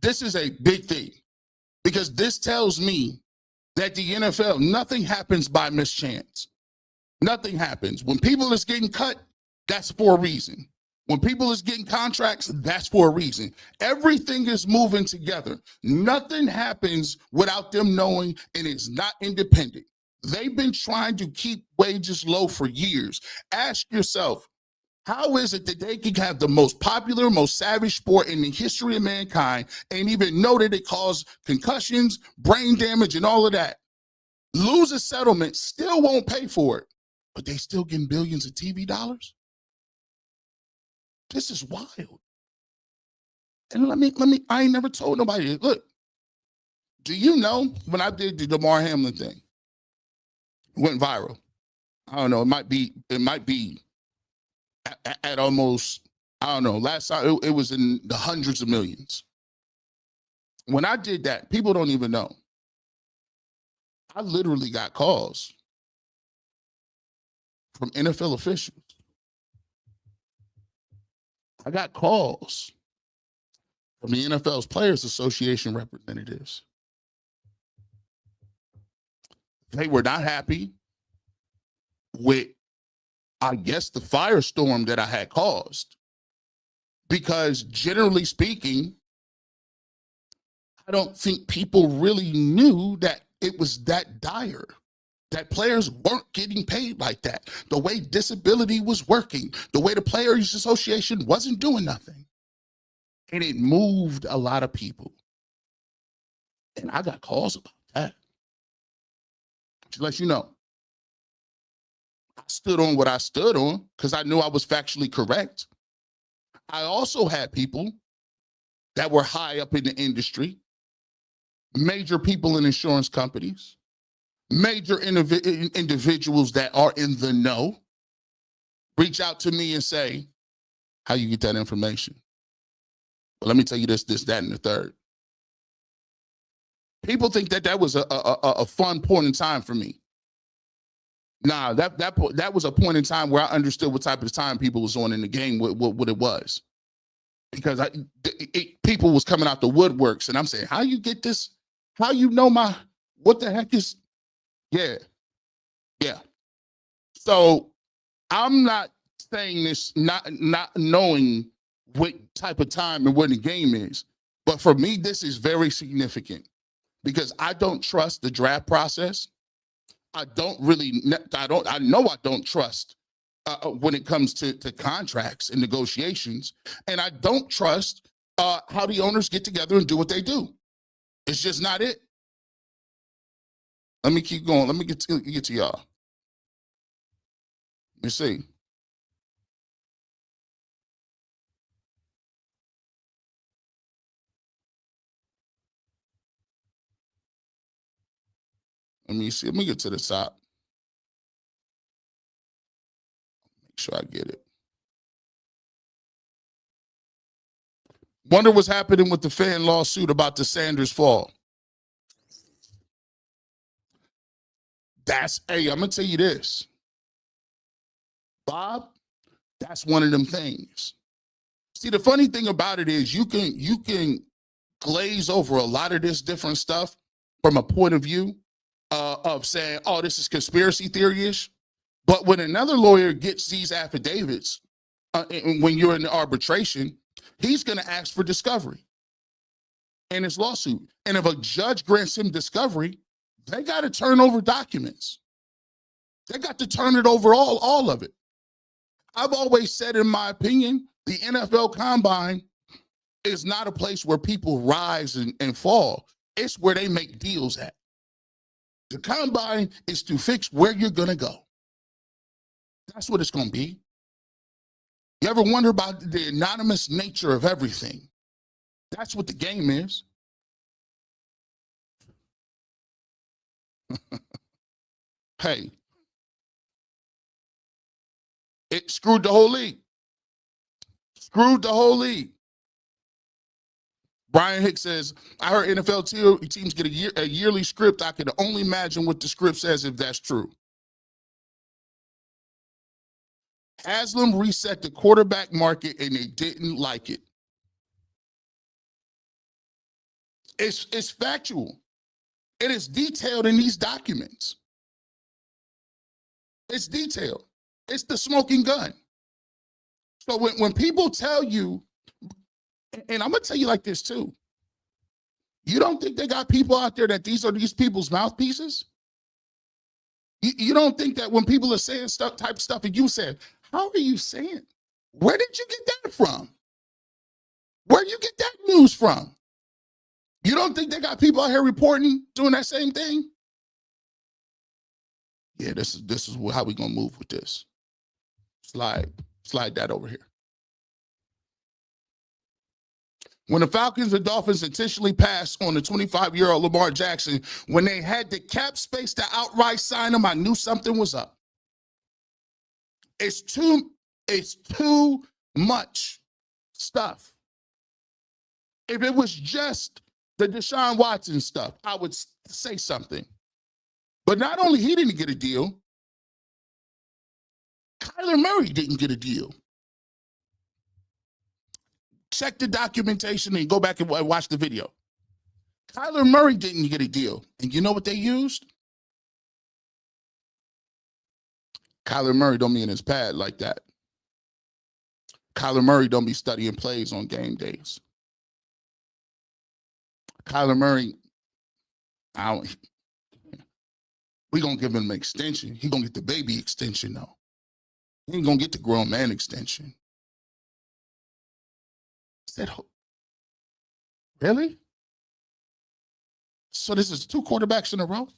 This is a big thing because this tells me that the NFL, nothing happens by mischance. Nothing happens. When people is getting cut, that's for a reason. When people is getting contracts, that's for a reason. Everything is moving together. Nothing happens without them knowing, and it's not independent. They've been trying to keep wages low for years. Ask yourself, how is it that they can have the most popular, most savage sport in the history of mankind and even know that it causes concussions, brain damage, and all of that? Lose a settlement, still won't pay for it, but they still getting billions of TV dollars? This is wild. And I ain't never told nobody. Look, do you know when I did the DeMar Hamlin thing, it went viral. I don't know, it might be at almost, I don't know, last time it was in the hundreds of millions. When I did that, people don't even know. I literally got calls from NFL officials. I got calls from the NFL's Players Association representatives. They were not happy with, I guess, the firestorm that I had caused. Because generally speaking, I don't think people really knew that it was that dire, that players weren't getting paid like that, the way disability was working, the way the Players Association wasn't doing nothing. And it moved a lot of people. And I got calls about that. To let you know, I stood on what I stood on because I knew I was factually correct. I also had people that were high up in the industry, major people in insurance companies, major individuals that are in the know, reach out to me and say, how you get that information? Well, let me tell you this, that, and the third. People think that was a fun point in time for me. Nah, that was a point in time where I understood what type of time people was on in the game, what it was. Because people was coming out the woodworks, and I'm saying, how you get this? How you know what the heck is? Yeah. So I'm not saying this not knowing what type of time and what the game is. But for me, this is very significant because I don't trust the draft process. I know I don't trust when it comes to contracts and negotiations. And I don't trust how the owners get together and do what they do. It's just not it. Let me keep going. Let me get to y'all. Let me see. Let me see. Let me get to the top. Make sure I get it. Wonder what's happening with the fan lawsuit about the Sanders fall. I'm gonna tell you this, Bob. That's one of them things. See, the funny thing about it is you can glaze over a lot of this different stuff from a point of view of saying, oh, this is conspiracy theory-ish. But when another lawyer gets these affidavits, when you're in the arbitration, he's going to ask for discovery in his lawsuit. And if a judge grants him discovery, they got to turn over documents. They got to turn it over, all of it. I've always said, in my opinion, the NFL Combine is not a place where people rise and fall. It's where they make deals at. The Combine is to fix where you're going to go. That's what it's going to be. You ever wonder about the anonymous nature of everything? That's what the game is. Hey, it screwed the whole league. Screwed the whole league. Brian Hicks says, I heard NFL teams get a yearly script. I can only imagine what the script says if that's true. Haslam reset the quarterback market and they didn't like it. It's factual. It is detailed in these documents. It's detailed. It's the smoking gun. So when people tell you, and I'm going to tell you like this too, you don't think they got people out there that these are these people's mouthpieces? You don't think that when people are saying type of stuff that you said, how are you saying? Where did you get that from? Where you get that news from? You don't think they got people out here reporting, doing that same thing? Yeah, this is how we gonna move with this. Slide that over here. When the Falcons and Dolphins intentionally passed on the 25-year-old Lamar Jackson, when they had the cap space to outright sign him, I knew something was up. It's too much stuff. If it was just the Deshaun Watson stuff, I would say something. But not only he didn't get a deal, Kyler Murray didn't get a deal. Check the documentation and go back and watch the video. Kyler Murray didn't get a deal. And you know what they used? Kyler Murray don't be in his pad like that. Kyler Murray don't be studying plays on game days. Kyler Murray, we gonna give him an extension. He gonna get the baby extension though. He ain't gonna get the grown man extension. I said, really? So this is 2 quarterbacks in a row?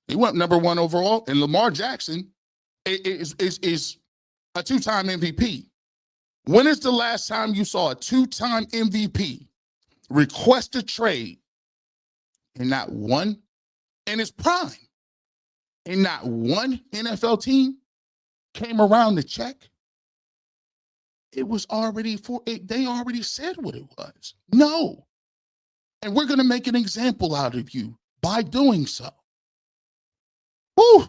He went number 1 overall, and Lamar Jackson is a 2-time MVP. When is the last time you saw a 2-time MVP request a trade and not one in his prime, and not one NFL team came around to check? It was already they already said what it was. No. And we're going to make an example out of you by doing so. Woo!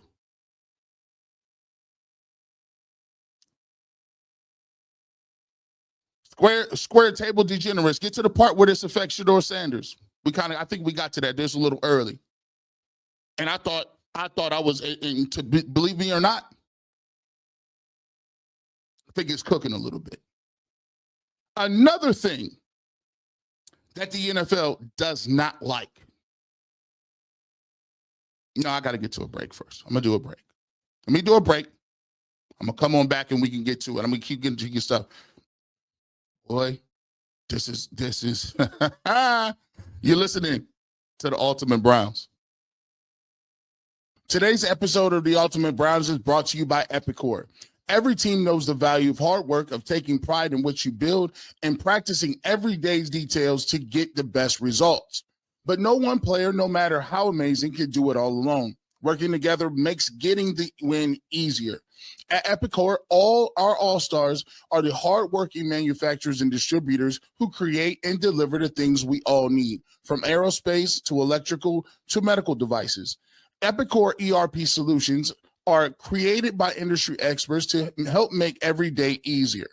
Square table degenerates. Get to the part where this affects Shedeur Sanders. I think we got to that just a little early. And I thought I was, believe me or not, I think it's cooking a little bit. Another thing that the NFL does not like. No, I got to get to a break first. I'm going to do a break. Let me do a break. I'm going to come on back and we can get to it. I'm going to keep getting to your stuff. Boy, this is, you're listening to the Ultimate Browns. Today's episode of the Ultimate Browns is brought to you by Epicor. Every team knows the value of hard work, of taking pride in what you build, and practicing every day's details to get the best results. But no one player, no matter how amazing, can do it all alone. Working together makes getting the win easier. At Epicor, all our all-stars are the hard-working manufacturers and distributors who create and deliver the things we all need, from aerospace to electrical to medical devices. Epicor ERP solutions are created by industry experts to help make every day easier.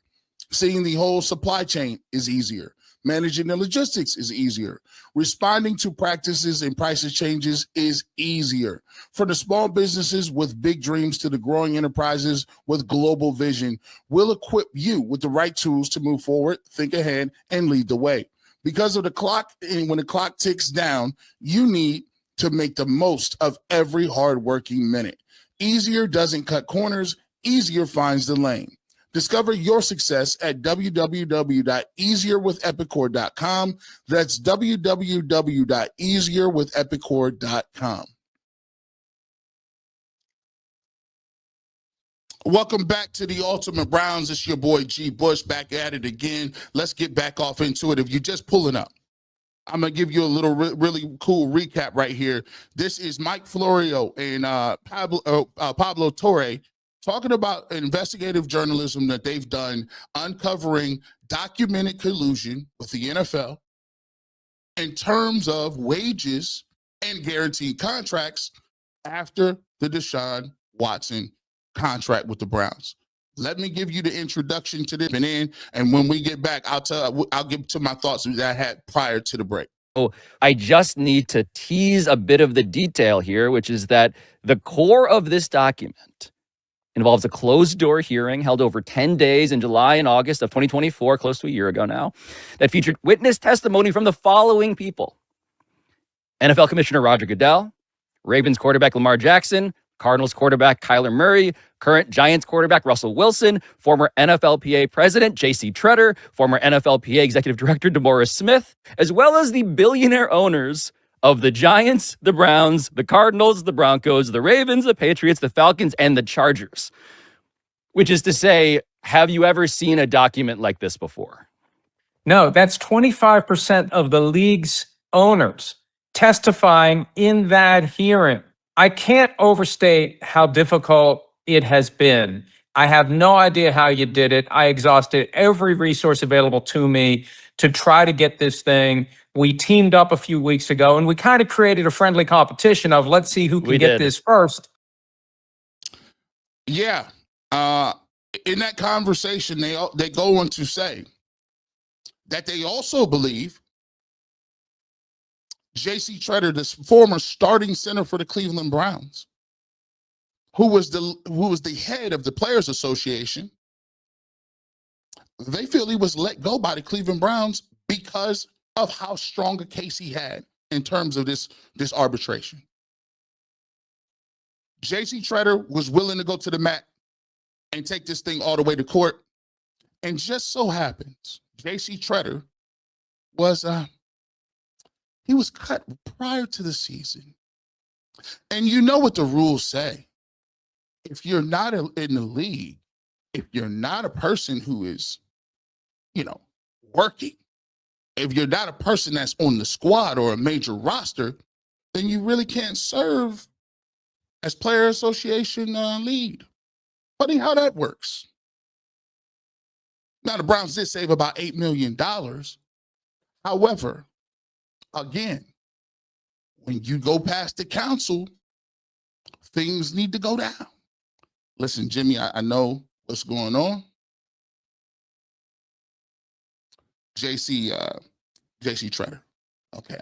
Seeing the whole supply chain is easier. Managing the logistics is easier. Responding to practices and prices changes is easier. For the small businesses with big dreams to the growing enterprises with global vision, we'll equip you with the right tools to move forward, think ahead, and lead the way. Because of the clock, and when the clock ticks down, you need to make the most of every hardworking minute. Easier doesn't cut corners, easier finds the lane. Discover your success at www.easierwithepicor.com. That's www.easierwithepicor.com. Welcome back to the Ultimate Browns. It's your boy G. Bush back at it again. Let's get back off into it. If you're just pulling up, I'm going to give you a little really cool recap right here. This is Mike Florio and Pablo TOREE talking about investigative journalism that they've done, uncovering documented collusion with the NFL in terms of wages and guaranteed contracts after the Deshaun Watson contract with the Browns. Let me give you the introduction to this and when we get back, I'll give to my thoughts that I had prior to the break. Oh, I just need to tease a bit of the detail here, which is that the core of this document involves a closed-door hearing held over 10 days in July and August of 2024, close to a year ago now, that featured witness testimony from the following people: NFL Commissioner Roger Goodell, Ravens quarterback Lamar Jackson, Cardinals quarterback Kyler Murray, current Giants quarterback Russell Wilson, former NFLPA president J.C. Tretter, former NFLPA executive director DeMaurice Smith, as well as the billionaire owners of the Giants, the Browns, the Cardinals, the Broncos, the Ravens, the Patriots, the Falcons, and the Chargers. Which is to say, have you ever seen a document like this before? No, that's 25% of the league's owners testifying in that hearing. I can't overstate how difficult it has been. I have no idea how you did it. I exhausted every resource available to me to try to get this thing. We teamed up a few weeks ago, and we kind of created a friendly competition of let's see who can get this first. Yeah. In that conversation, they go on to say that they also believe J.C. Tretter, this former starting center for the Cleveland Browns, who was the head of the Players Association, they feel he was let go by the Cleveland Browns because of how strong a case he had in terms of this arbitration. J.C. Tretter was willing to go to the mat and take this thing all the way to court. And just so happens, J.C. Tretter was he was cut prior to the season. And you know what the rules say. If you're not in the league, if you're not a person who is, working, if you're not a person that's on the squad or a major roster, then you really can't serve as player association lead. Funny how that works. Now, the Browns did save about $8 million. However, again, when you go past the council, things need to go down. Listen, Jimmy, I know what's going on. JC Tretter. Okay.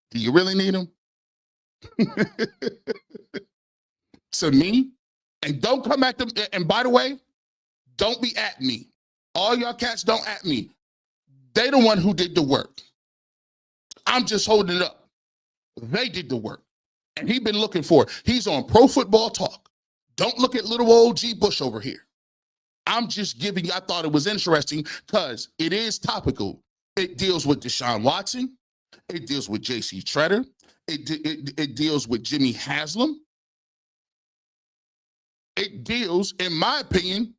Do you really need him? To me, and don't come at them. And by the way, don't be at me. All y'all cats don't at me. They the one who did the work. I'm just holding it up. They did the work. And he's been looking for it. He's on Pro Football Talk. Don't look at little old G. Bush over here. I'm just giving you, I thought it was interesting because it is topical. It deals with Deshaun Watson. It deals with J.C. Tretter. It deals with Jimmy Haslam. It deals, in my opinion,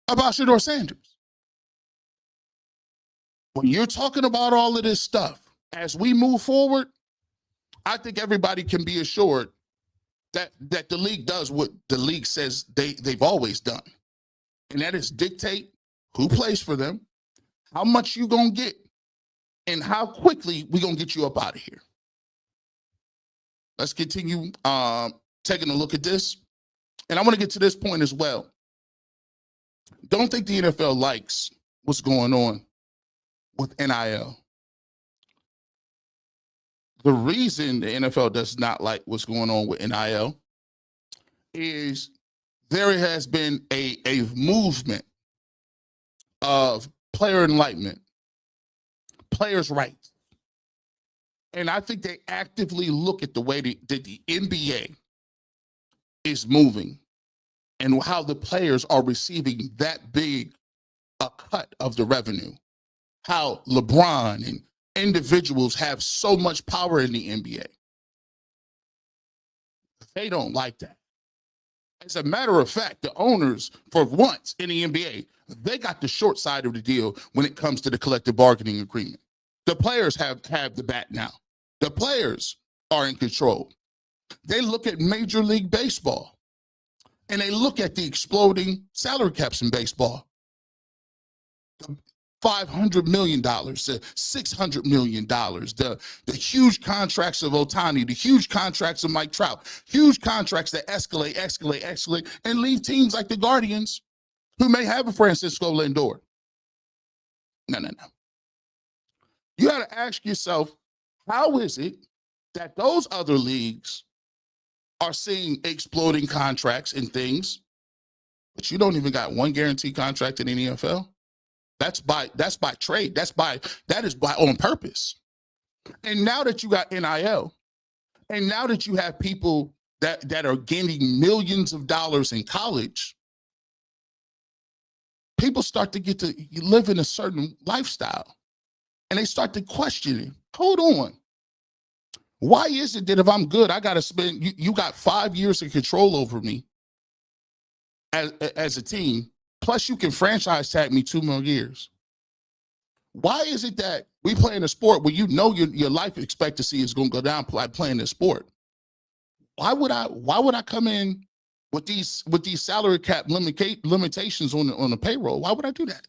about Shedeur Sanders. When you're talking about all of this stuff, as we move forward, I think everybody can be assured that the league does what the league says they've always done. And that is dictate who plays for them, how much you gonna get, and how quickly we gonna get you up out of here. Let's continue taking a look at this. And I want to get to this point as well. Don't think the NFL likes what's going on with NIL. The reason the NFL does not like what's going on with NIL is there has been a movement of player enlightenment, players' rights, And I think they actively look at the way that the NBA is moving and how the players are receiving that big a cut of the revenue. How LeBron and individuals have so much power in the NBA. They don't like that. As a matter of fact, the owners, for once in the NBA, they got the short side of the deal when it comes to the collective bargaining agreement. The players have the bat now. The players are in control. They look at Major League Baseball, and they look at the exploding salary caps in baseball. $500 million to $600 million, the huge contracts of Ohtani, the huge contracts of Mike Trout, huge contracts that escalate, and leave teams like the Guardians, who may have a Francisco Lindor. No. You got to ask yourself, how is it that those other leagues are seeing exploding contracts and things, but you don't even got one guaranteed contract in the NFL? That's by trade. That is by on purpose. And now that you got NIL, and now that you have people that are gaining millions of dollars in college, people start to get to live in a certain lifestyle. And they start to question it. Hold on. Why is it that if I'm good, I got to spend, you got 5 years of control over me as a team, plus you can franchise tag me 2 more years? Why is it that we play in a sport where you know your life expectancy is going to go down playing this sport? Why would I come in with these salary cap limitations on the payroll? Why would I do that?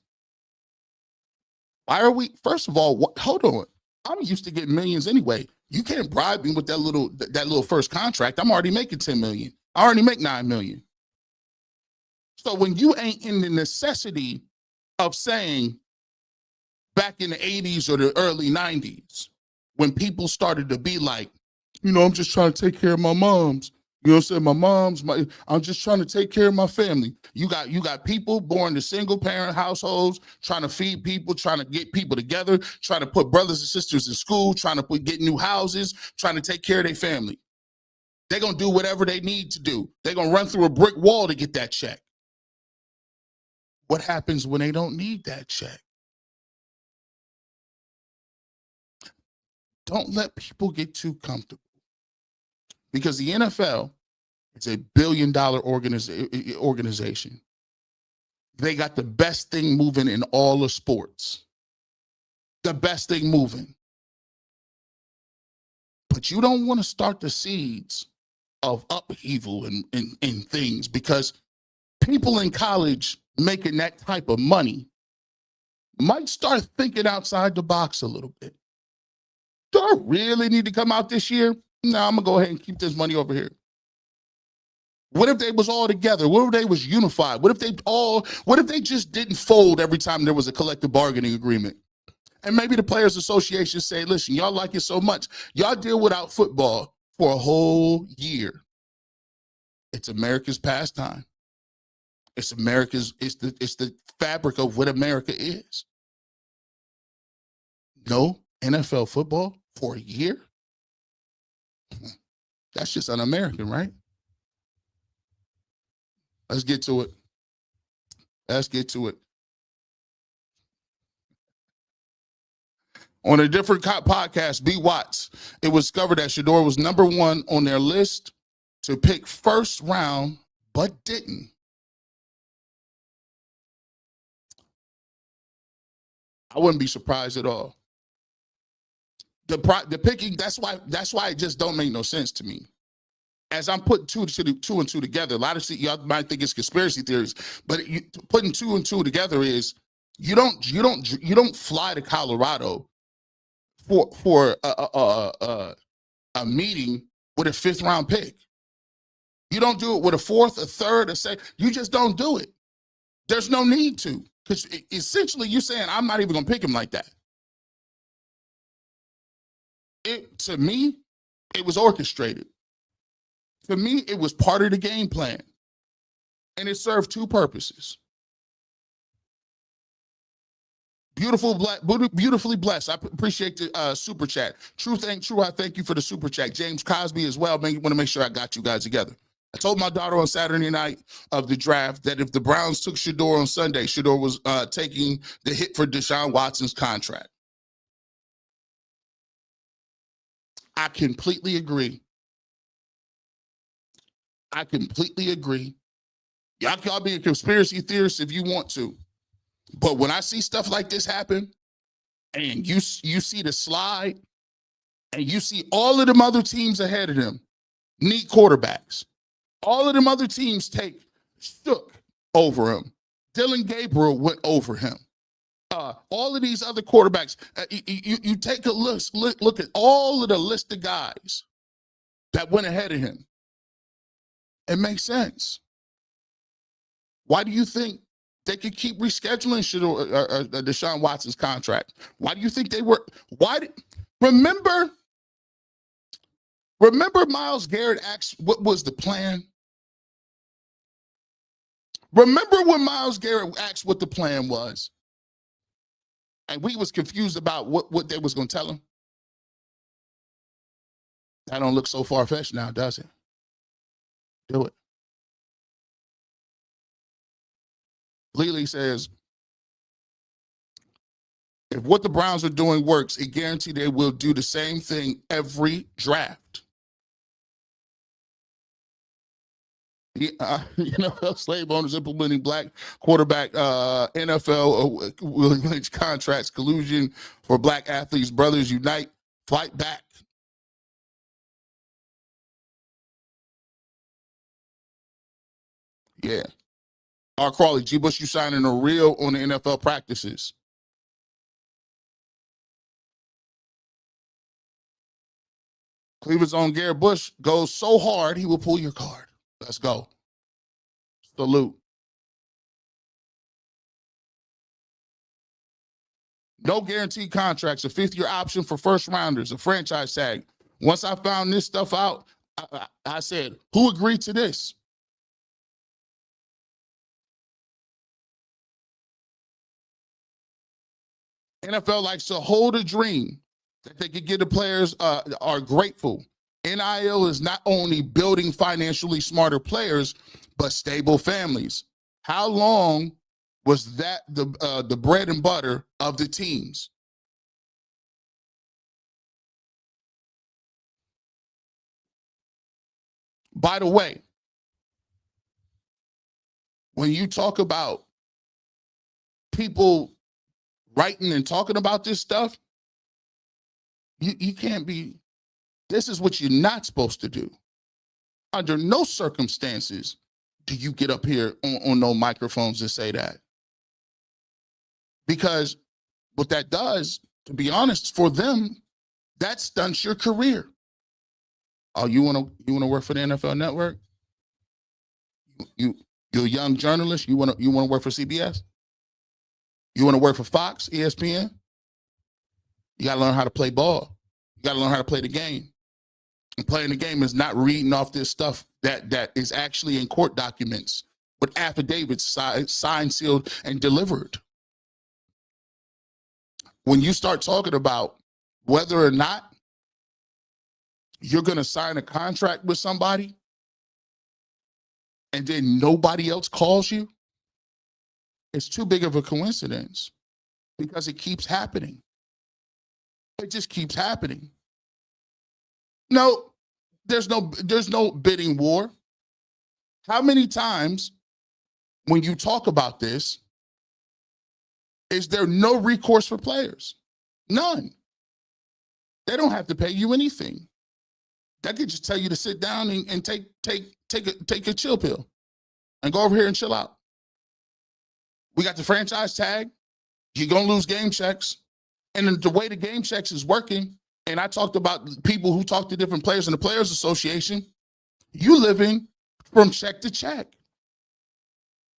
Why are we, first of all, hold on. I'm used to getting millions anyway. You can't bribe me with that little first contract. I'm already making 10 million. I already make 9 million. So when you ain't in the necessity of saying back in the 80s or the early 90s, when people started to be like, I'm just trying to take care of my moms. You know what I'm saying? I'm just trying to take care of my family. You got people born to single parent households, trying to feed people, trying to get people together, trying to put brothers and sisters in school, trying to get new houses, trying to take care of their family. They're going to do whatever they need to do. They're going to run through a brick wall to get that check. What happens when they don't need that check? Don't let people get too comfortable. Because the NFL is a billion-dollar organization. They got the best thing moving in all of sports. The best thing moving. But you don't want to start the seeds of upheaval and things, because people in college making that type of money might start thinking outside the box a little bit. Do I really need to come out this year? No, I'm gonna go ahead and keep this money over here. What if they was all together? What if they was unified? What if they just didn't fold every time there was a collective bargaining agreement? And maybe the Players Association say, listen, y'all like it so much, y'all deal without football for a whole year. It's America's pastime. It's the fabric of what America is. No NFL football for a year? That's just un-American, right? Let's get to it. On a different podcast, B. Watts, it was discovered that Shedeur was #1 on their list to pick first round, but didn't. I wouldn't be surprised at all. The picking, that's why it just don't make no sense to me. As I'm putting two and two together, a lot of y'all might think it's conspiracy theories, but putting 2 and 2 together is you don't fly to Colorado for a meeting with a 5th round pick. You don't do it with a 4th, a 3rd, a 2nd. You just don't do it. There's no need to, because essentially you're saying I'm not even gonna pick him like that. To me, it was orchestrated. To me, it was part of the game plan. And it served 2 purposes. Beautifully blessed. I appreciate the super chat. Truth ain't true. I thank you for the super chat. James Cosby as well. Want to make sure I got you guys together. I told my daughter on Saturday night of the draft that if the Browns took Shedeur on Sunday, Shedeur was taking the hit for Deshaun Watson's contract. I completely agree. Y'all can be a conspiracy theorist if you want to. But when I see stuff like this happen, and you see the slide, and you see all of them other teams ahead of them need quarterbacks. All of them other teams shook over him. Dylan Gabriel went over him. All of these other quarterbacks, you take a look at all of the list of guys that went ahead of him. It makes sense. Why do you think they could keep rescheduling Deshaun Watson's contract? Why do you think they were? Remember Myles Garrett asked what was the plan? Remember when Myles Garrett asked what the plan was? And we was confused about what they was going to tell him? That don't look so far-fetched now, does it? Do it. Lily says, if what the Browns are doing works, it guaranteed they will do the same thing every draft. Slave owners implementing black quarterback NFL will contracts, collusion for black athletes, brothers unite, fight back. Yeah. R. Crawley, G. Bush, you signing a reel on the NFL practices. Cleveland's own Garrett Bush goes so hard, he will pull your card. Let's go. Salute. No guaranteed contracts, a fifth-year option for first rounders, a franchise tag. Once I found this stuff out, I said, who agreed to this? NFL likes to hold a dream that they could get the players are grateful. NIL is not only building financially smarter players, but stable families. How long was that the bread and butter of the teams? By the way, when you talk about people writing and talking about this stuff, you can't be, this is what you're not supposed to do. Under no circumstances do you get up here on no microphones and say that. Because what that does, to be honest, for them, that stunts your career. Oh, you wanna work for the NFL Network? You're a young journalist, you wanna work for CBS? You wanna work for Fox, ESPN? You gotta learn how to play ball. You gotta learn how to play the game. And playing the game is not reading off this stuff that is actually in court documents with affidavits signed, sealed, and delivered. When you start talking about whether or not you're going to sign a contract with somebody and then nobody else calls you, it's too big of a coincidence because it keeps happening. It just keeps happening. No, there's no bidding war. How many times when you talk about this, is there no recourse for players? None. They don't have to pay you anything. They could just tell you to sit down and take a chill pill and go over here and chill out. We got the franchise tag. You're going to lose game checks. And the way the game checks is working, and I talked about people who talk to different players in the Players Association, you living from check to check.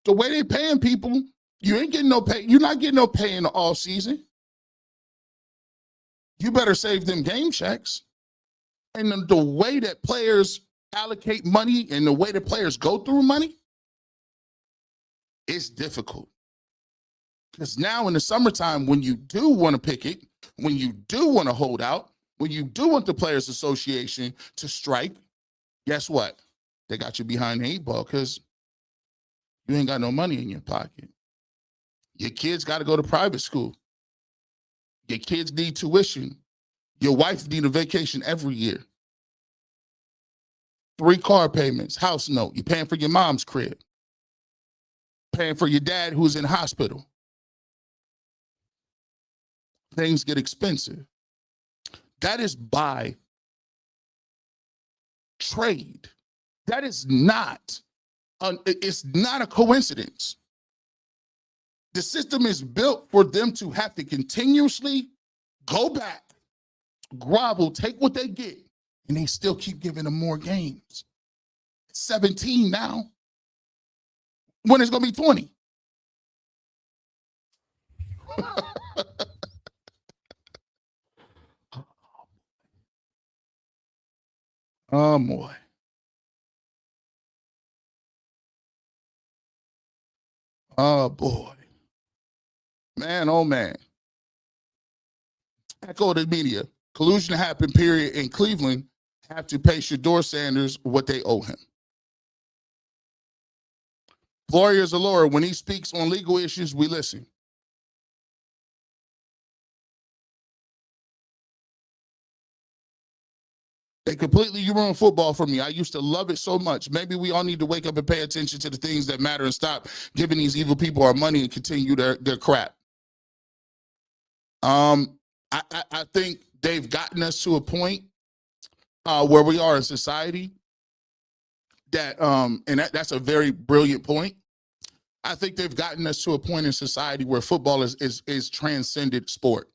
The way they paying people, you ain't getting no pay. You're not getting no pay in the off season. You better save them game checks. And the way that players allocate money and the way that players go through money, it's difficult. Because now in the summertime, when you do want to picket, when you do want to hold out, when you do want the Players Association to strike, guess what? They got you behind the 8 ball because you ain't got no money in your pocket. Your kids got to go to private school. Your kids need tuition. Your wife need a vacation every year. 3 car payments, house note. You're paying for your mom's crib. Paying for your dad who's in hospital. Things get expensive. That is by trade. That is not, it's not a coincidence. The system is built for them to have to continuously go back, grovel, take what they get, and they still keep giving them more games. 17 now. When it's gonna be 20? Oh boy. Oh boy. Man, oh man. Echo the media. Collusion happened, period, in Cleveland. Have to pay Shedeur Sanders what they owe him. FLORIO is a lawyer. When he speaks on legal issues, we listen. They completely ruined football for me. I used to love it so much. Maybe we all need to wake up and pay attention to the things that matter and stop giving these evil people our money and continue their crap. I think they've gotten us to a point where we are in society that, and that's a very brilliant point. I think they've gotten us to a point in society where football is transcended sport.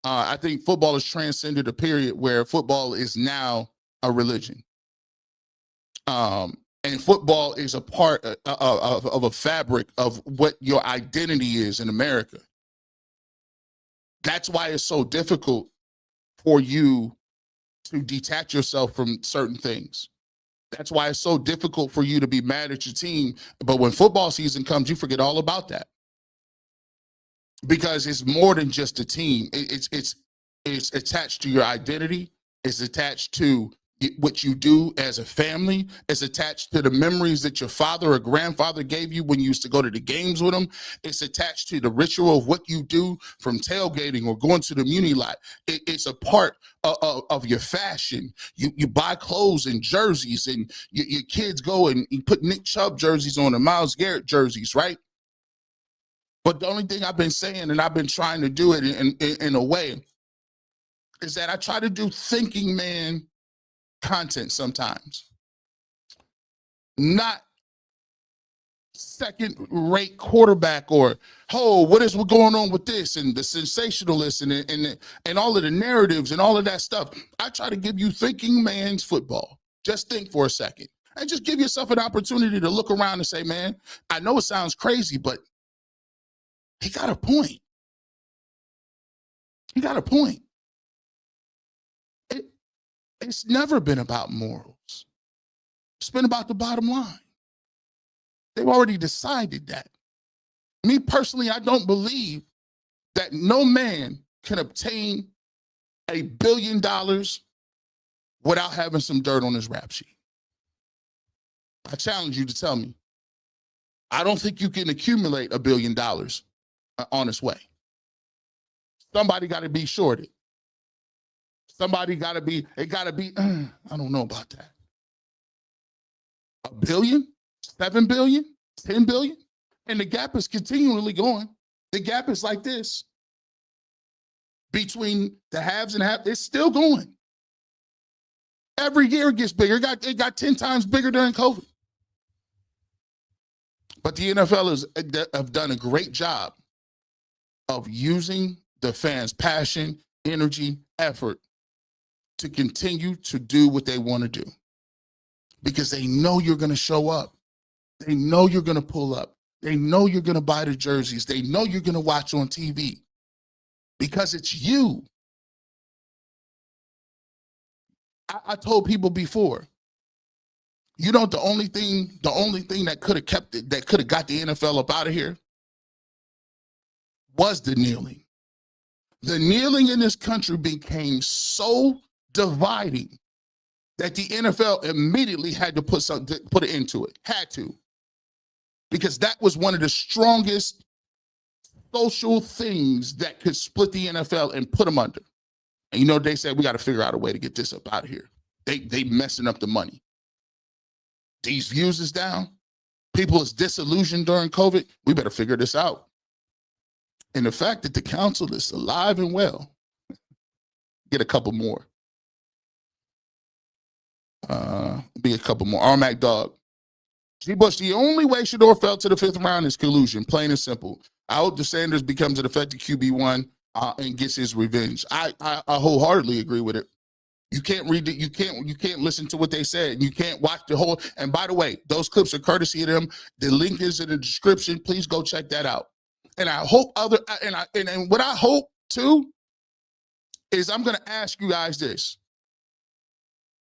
I think football has transcended a period where football is now a religion. And football is a part of a fabric of what your identity is in America. That's why it's so difficult for you to detach yourself from certain things. That's why it's so difficult for you to be mad at your team. But when football season comes, you forget all about that. Because it's more than just a team. It's attached to your identity. It's attached to what you do as a family. It's attached to the memories that your father or grandfather gave you when you used to go to the games with them. It's attached to the ritual of what you do from tailgating or going to the muni lot. It's a part of your fashion. You buy clothes and jerseys, and your kids go and you put Nick Chubb jerseys on and Myles Garrett jerseys, right? But the only thing I've been saying, and I've been trying to do it in a way, is that I try to do thinking man content sometimes. Not second-rate quarterback or, oh, what is going on with this and the sensationalist and all of the narratives and all of that stuff. I try to give you thinking man's football. Just think for a second. And just give yourself an opportunity to look around and say, man, I know it sounds crazy, but he got a point. He got a point. It's never been about morals. It's been about the bottom line. They've already decided that. Me personally, I don't believe that no man can obtain $1 billion without having some dirt on his rap sheet. I challenge you to tell me. I don't think you can accumulate $1 billion honest way. Somebody got to be shorted. Somebody got to be, I don't know about that. $1 billion, 7 billion, 10 billion, and the gap is continually going. The gap is like this. Between the haves and have, it's still going. Every year it gets bigger. It got 10 times bigger during COVID. But the NFL have done a great job of using the fans' passion, energy, effort to continue to do what they want to do. Because they know you're going to show up. They know you're going to pull up. They know you're going to buy the jerseys. They know you're going to watch on TV. Because it's you. I told people before, you know, the only thing that could have kept it, that could have got the NFL up out of here was the kneeling. The kneeling in this country became so dividing that the NFL immediately had to put it into it. Had to. Because that was one of the strongest social things that could split the NFL and put them under. And you know, they said, we got to figure out a way to get this up out of here. They messing up the money. These views is down. People is disillusioned during COVID. We better figure this out. And the fact that the council is alive and well, get a couple more. Be a couple more. Armac Dog. G. Bush, the only way Shedeur fell to the 5th round is collusion, plain and simple. I hope Sanders becomes an effective QB1 and gets his revenge. I wholeheartedly agree with it. You can't read it. You can't listen to what they said. You can't watch the whole. And by the way, those clips are courtesy of them. The link is in the description. Please go check that out. And I hope and what I hope too is I'm going to ask you guys this.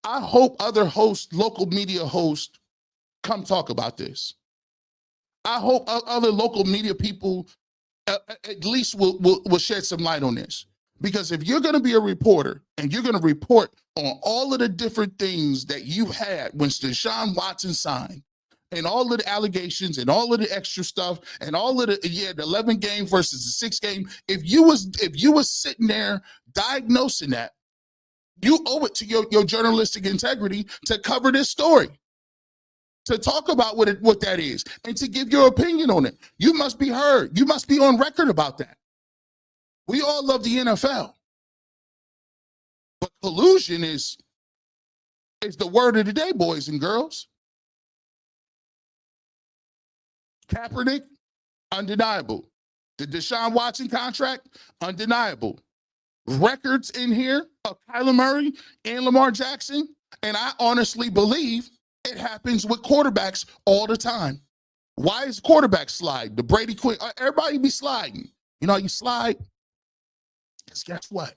I hope other hosts, local media hosts, come talk about this. I hope other local media people at least will shed some light on this. Because if you're going to be a reporter and you're going to report on all of the different things that you had when Deshaun Watson signed, and all of the allegations and all of the extra stuff and all of the 11 game versus the 6 game, if you was sitting there diagnosing that, you owe it to your journalistic integrity to cover this story, to talk about what that is, and to give your opinion on it. You must be heard. You must be on record about that. We all love the NFL, but collusion is the word of the day, boys and girls. Kaepernick, undeniable. The Deshaun Watson contract, undeniable. Records in here of Kyler Murray and Lamar Jackson, and I honestly believe it happens with quarterbacks all the time. Why is quarterback slide? The Brady Quinn, everybody be sliding. You know, you slide, because guess what?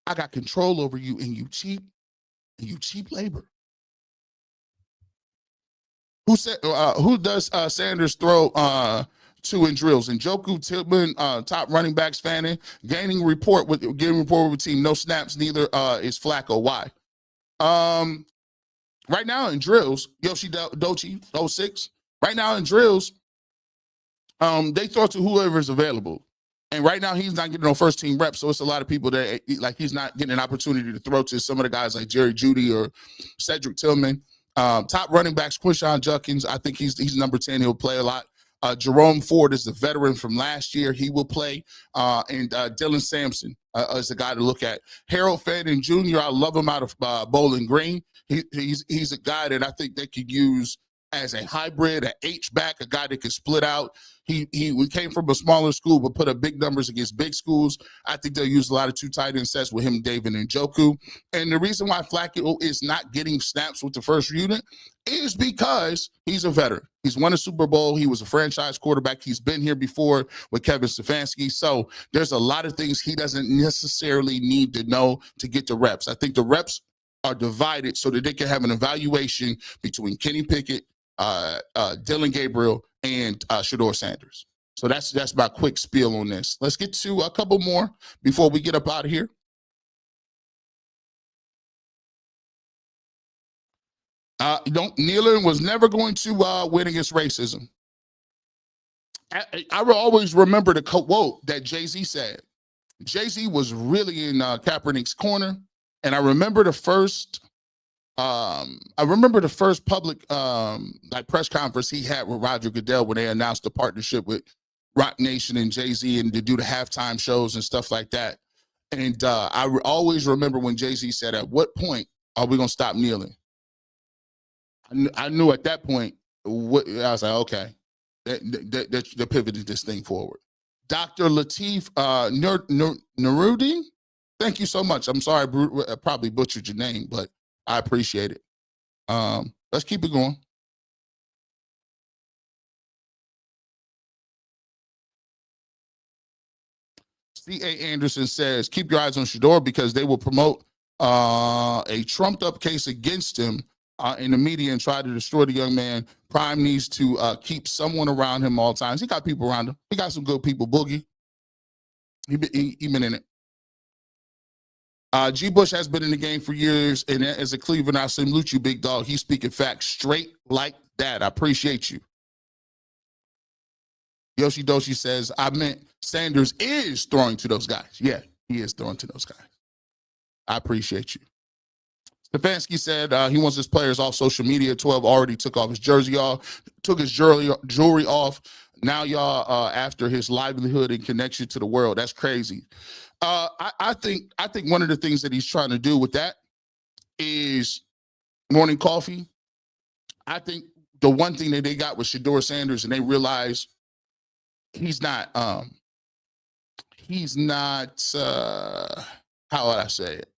I got control over you, and you cheap labor. Who does Sanders throw to in drills? And Njoku, Tillman, top running backs, Fanning, getting report with team, no snaps, neither is Flacco. Why? Right now in drills, Yoshi Dochi, 06, right now in drills, they throw to whoever's available. And right now he's not getting no first team reps, so it's a lot of people that he's not getting an opportunity to throw to some of the guys like Jerry Jeudy or Cedric Tillman. Top running backs, Quinshon Judkins, I think he's number 10. He'll play a lot. Jerome Ford is the veteran from last year. He will play. And Dylan Sampson is the guy to look at. Harold Fanning Jr., I love him out of Bowling Green. He's a guy that I think they could use as a hybrid, an H-back, a guy that could split out. We came from a smaller school, but put up big numbers against big schools. I think they'll use a lot of 2 tight end sets with him, David, and Njoku. And the reason why Flacco is not getting snaps with the first unit is because he's a veteran. He's won a Super Bowl. He was a franchise quarterback. He's been here before with Kevin Stefanski. So there's a lot of things he doesn't necessarily need to know to get the reps. I think the reps are divided so that they can have an evaluation between Kenny Pickett, Dylan Gabriel, and Shedeur Sanders. So that's my quick spiel on this. Let's get to a couple more before we get up out of here. Nealon was never going to win against racism. I will always remember the quote that Jay-Z said. Jay-Z was really in Kaepernick's corner, and I remember the first public press conference he had with Roger Goodell when they announced the partnership with Rock Nation and Jay-Z and to do the halftime shows and stuff like that. And I always remember when Jay-Z said, "At what point are we gonna stop kneeling?" I knew at that point. I was like, okay, they're pivoting this thing forward. Dr. Latif Narudi, thank you so much. I'm sorry, I probably butchered your name, but I appreciate it. Let's keep it going. C.A. Anderson says, keep your eyes on Shedeur because they will promote a trumped-up case against him in the media and try to destroy the young man. Prime needs to keep someone around him all times. He got people around him. He got some good people. Boogie. He been in it. G. Bush has been in the game for years, and as a Cleveland, I salute you, big dog. He's speaking facts straight like that. I appreciate you. Yoshi Doshi says, I meant Sanders is throwing to those guys. Yeah, he is throwing to those guys. I appreciate you. Stefanski said he wants his players off social media. 12 already took off his jersey off, took his jewelry off. Now y'all after his livelihood and connection to the world. That's crazy. I think one of the things that he's trying to do with that is morning coffee. I think the one thing that they got with Shedeur Sanders, and they realize he's not how would I say it?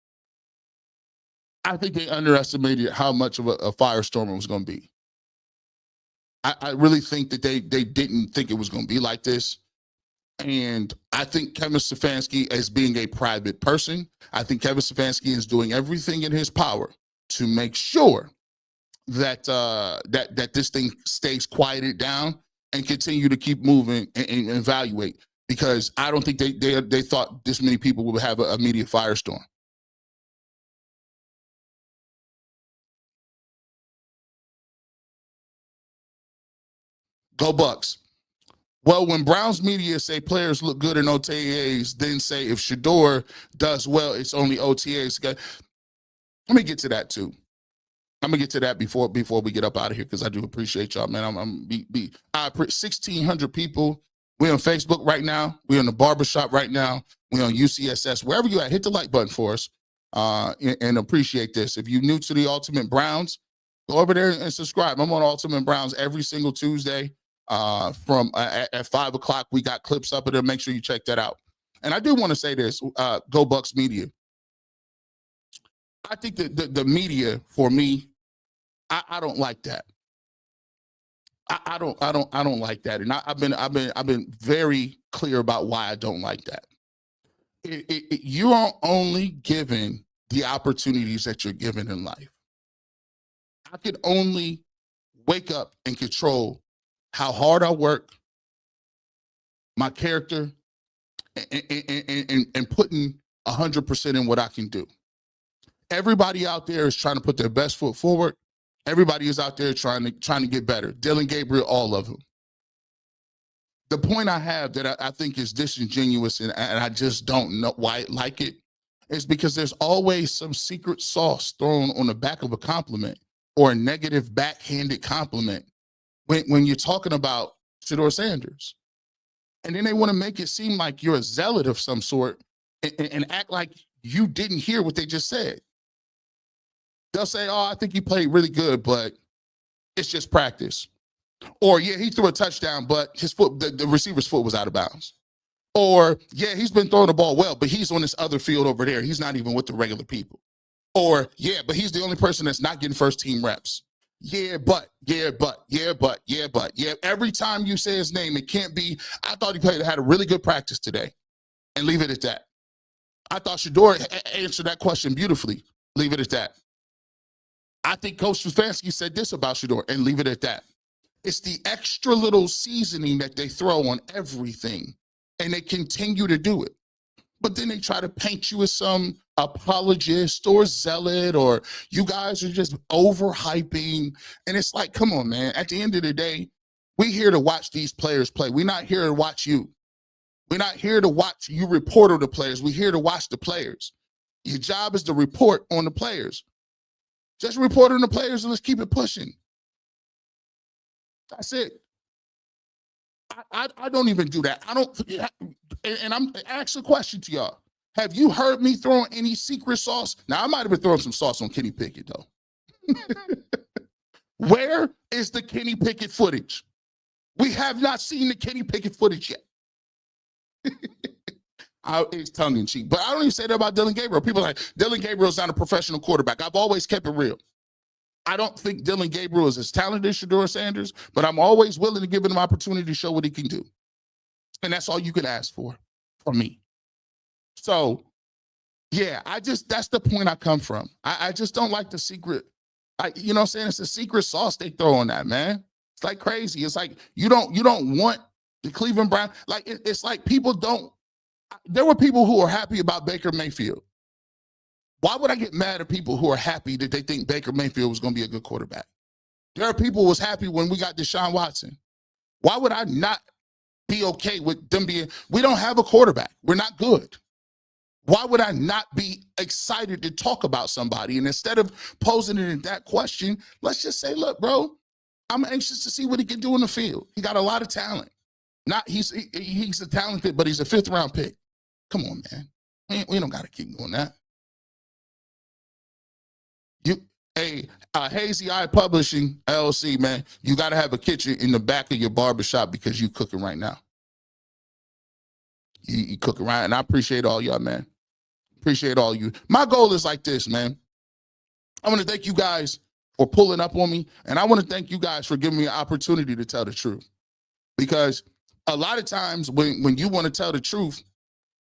I think they underestimated how much of a firestorm it was going to be. I really think that they didn't think it was going to be like this. And I think Kevin Stefanski, as being a private person, I think Kevin Stefanski is doing everything in his power to make sure that that this thing stays quieted down and continue to keep moving and evaluate. Because I don't think they thought this many people would have a media firestorm. Go Bucks. Well, when Browns media say players look good in OTAs, then say if Shedeur does well, it's only OTAs. Let me get to that too. I'm gonna get to that before we get up out of here, because I do appreciate y'all, man. I appreciate 1,600 people. We're on Facebook right now. We're in the barbershop right now. We're on UCSS. Wherever you at, hit the like button for us and appreciate this. If you're new to the Ultimate Browns, go over there and subscribe. I'm on Ultimate Browns every single Tuesday. From at 5 o'clock, we got clips up there. Make sure you check that out. And I do want to say this, Go Bucks Media. I think that the media, for me, I don't like that. I don't like that. And I've been very clear about why I don't like that. You are only given the opportunities that you're given in life. I can only wake up and control how hard I work, my character, and putting 100% in what I can do. Everybody out there is trying to put their best foot forward. Everybody is out there trying to get better. Dylan Gabriel, all of them. The point I have that I think is disingenuous, and I just don't know why I like it, is because there's always some secret sauce thrown on the back of a compliment or a negative backhanded compliment when you're talking about Shedeur Sanders. And then they want to make it seem like you're a zealot of some sort and act like you didn't hear what they just said. They'll say, oh, I think he played really good, but it's just practice. Or, yeah, he threw a touchdown, but his foot, the receiver's foot was out of bounds. Or, yeah, he's been throwing the ball well, but he's on this other field over there. He's not even with the regular people. Or, yeah, but he's the only person that's not getting first team reps. Yeah, but. Every time you say his name, it can't be, I thought he had a really good practice today. And leave it at that. I thought Shedeur answered that question beautifully. Leave it at that. I think Coach Stefanski said this about Shedeur, and leave it at that. It's the extra little seasoning that they throw on everything, and they continue to do it. But then they try to paint you as some apologist or zealot, or you guys are just overhyping. And it's like, come on, man. At the end of the day, we're here to watch these players play. We're not here to watch you. We're not here to watch you report on the players. We're here to watch the players. Your job is to report on the players. Just report on the players and let's keep it pushing. That's it. I don't even do that. I don't, and I'm asking a question to y'all. Have you heard me throwing any secret sauce? Now, I might have been throwing some sauce on Kenny Pickett, though. Where is the Kenny Pickett footage? We have not seen the Kenny Pickett footage yet. It's tongue in cheek, but I don't even say that about Dylan Gabriel. People are like, Dylan Gabriel's not a professional quarterback. I've always kept it real. I don't think Dylan Gabriel is as talented as Shedeur Sanders, but I'm always willing to give him an opportunity to show what he can do. And that's all you can ask for from me. So, yeah, that's the point I come from. I just don't like the secret. You know what I'm saying? It's the secret sauce they throw on that, man. It's like crazy. It's like you don't want the Cleveland Browns. Like, it's like people don't. There were people who were happy about Baker Mayfield. Why would I get mad at people who are happy that they think Baker Mayfield was going to be a good quarterback? There are people who was happy when we got Deshaun Watson. Why would I not be okay with them being, we don't have a quarterback. We're not good. Why would I not be excited to talk about somebody? And instead of posing it in that question, let's just say, look, bro, I'm anxious to see what he can do in the field. He got a lot of talent. He's a talented, but he's a 5th round pick. Come on, man. We don't got to keep doing that. Hazy Eye Publishing LLC, man, you got to have a kitchen in the back of your barbershop because you cooking right now. You cooking right, and I appreciate all y'all, man. Appreciate all you. My goal is like this, man. I want to thank you guys for pulling up on me, and I want to thank you guys for giving me an opportunity to tell the truth. Because a lot of times when you want to tell the truth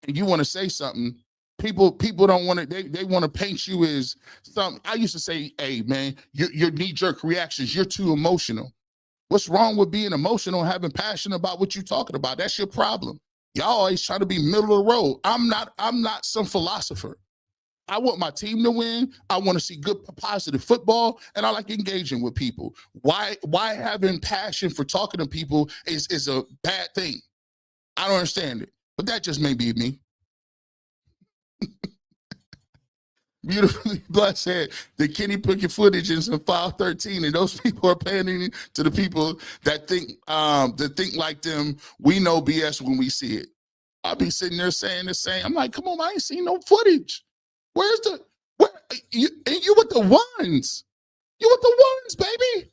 and you want to say something, people don't want to, they want to paint you as something. I used to say, hey, man, your knee-jerk reactions, you're too emotional. What's wrong with being emotional and having passion about what you're talking about? That's your problem. Y'all always try to be middle of the road. I'm not some philosopher. I want my team to win. I want to see good, positive football, and I like engaging with people. Why having passion for talking to people is a bad thing? I don't understand it, but that just may be me. Beautifully blessed said the Kenny Pickett footage is in file 13, and those people are pandering to the people that think like them. We know BS when we see it. I'll be sitting there saying the same. I'm like, come on, I ain't seen no footage. Where you with the ones? You with the ones, baby?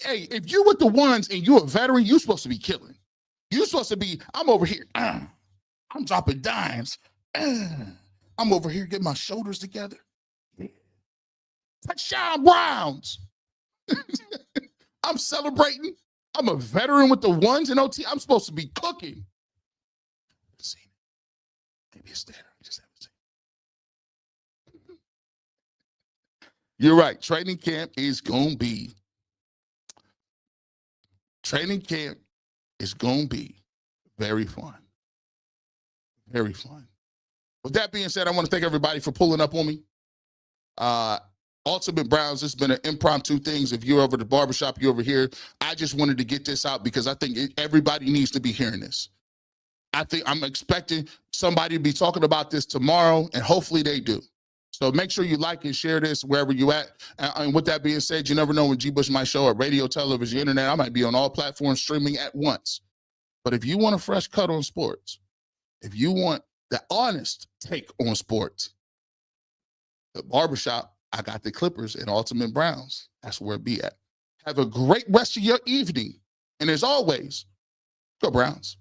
Hey, if you with the ones and you're a veteran, you're supposed to be killing. You're supposed to be. I'm over here. I'm dropping dimes. I'm over here getting my shoulders together. Touchdown Browns. I'm celebrating. I'm a veteran with the ones in OT. I'm supposed to be cooking. See, maybe it's there. Just haven't seen. You're right. Training camp is going to be very fun. Very fun. With that being said, I want to thank everybody for pulling up on me. Ultimate Browns, it's been an impromptu things. If you're over at the barbershop, you're over here. I just wanted to get this out because I think everybody needs to be hearing this. I think I'm expecting somebody to be talking about this tomorrow, and hopefully they do. So make sure you like and share this wherever you're at. And with that being said, you never know when G. Bush might show up, radio, television, internet. I might be on all platforms streaming at once. But if you want a fresh cut on sports, if you want the honest take on sports, the barbershop, I got the Clippers and Ultimate Browns. That's where it be at. Have a great rest of your evening. And as always, go Browns.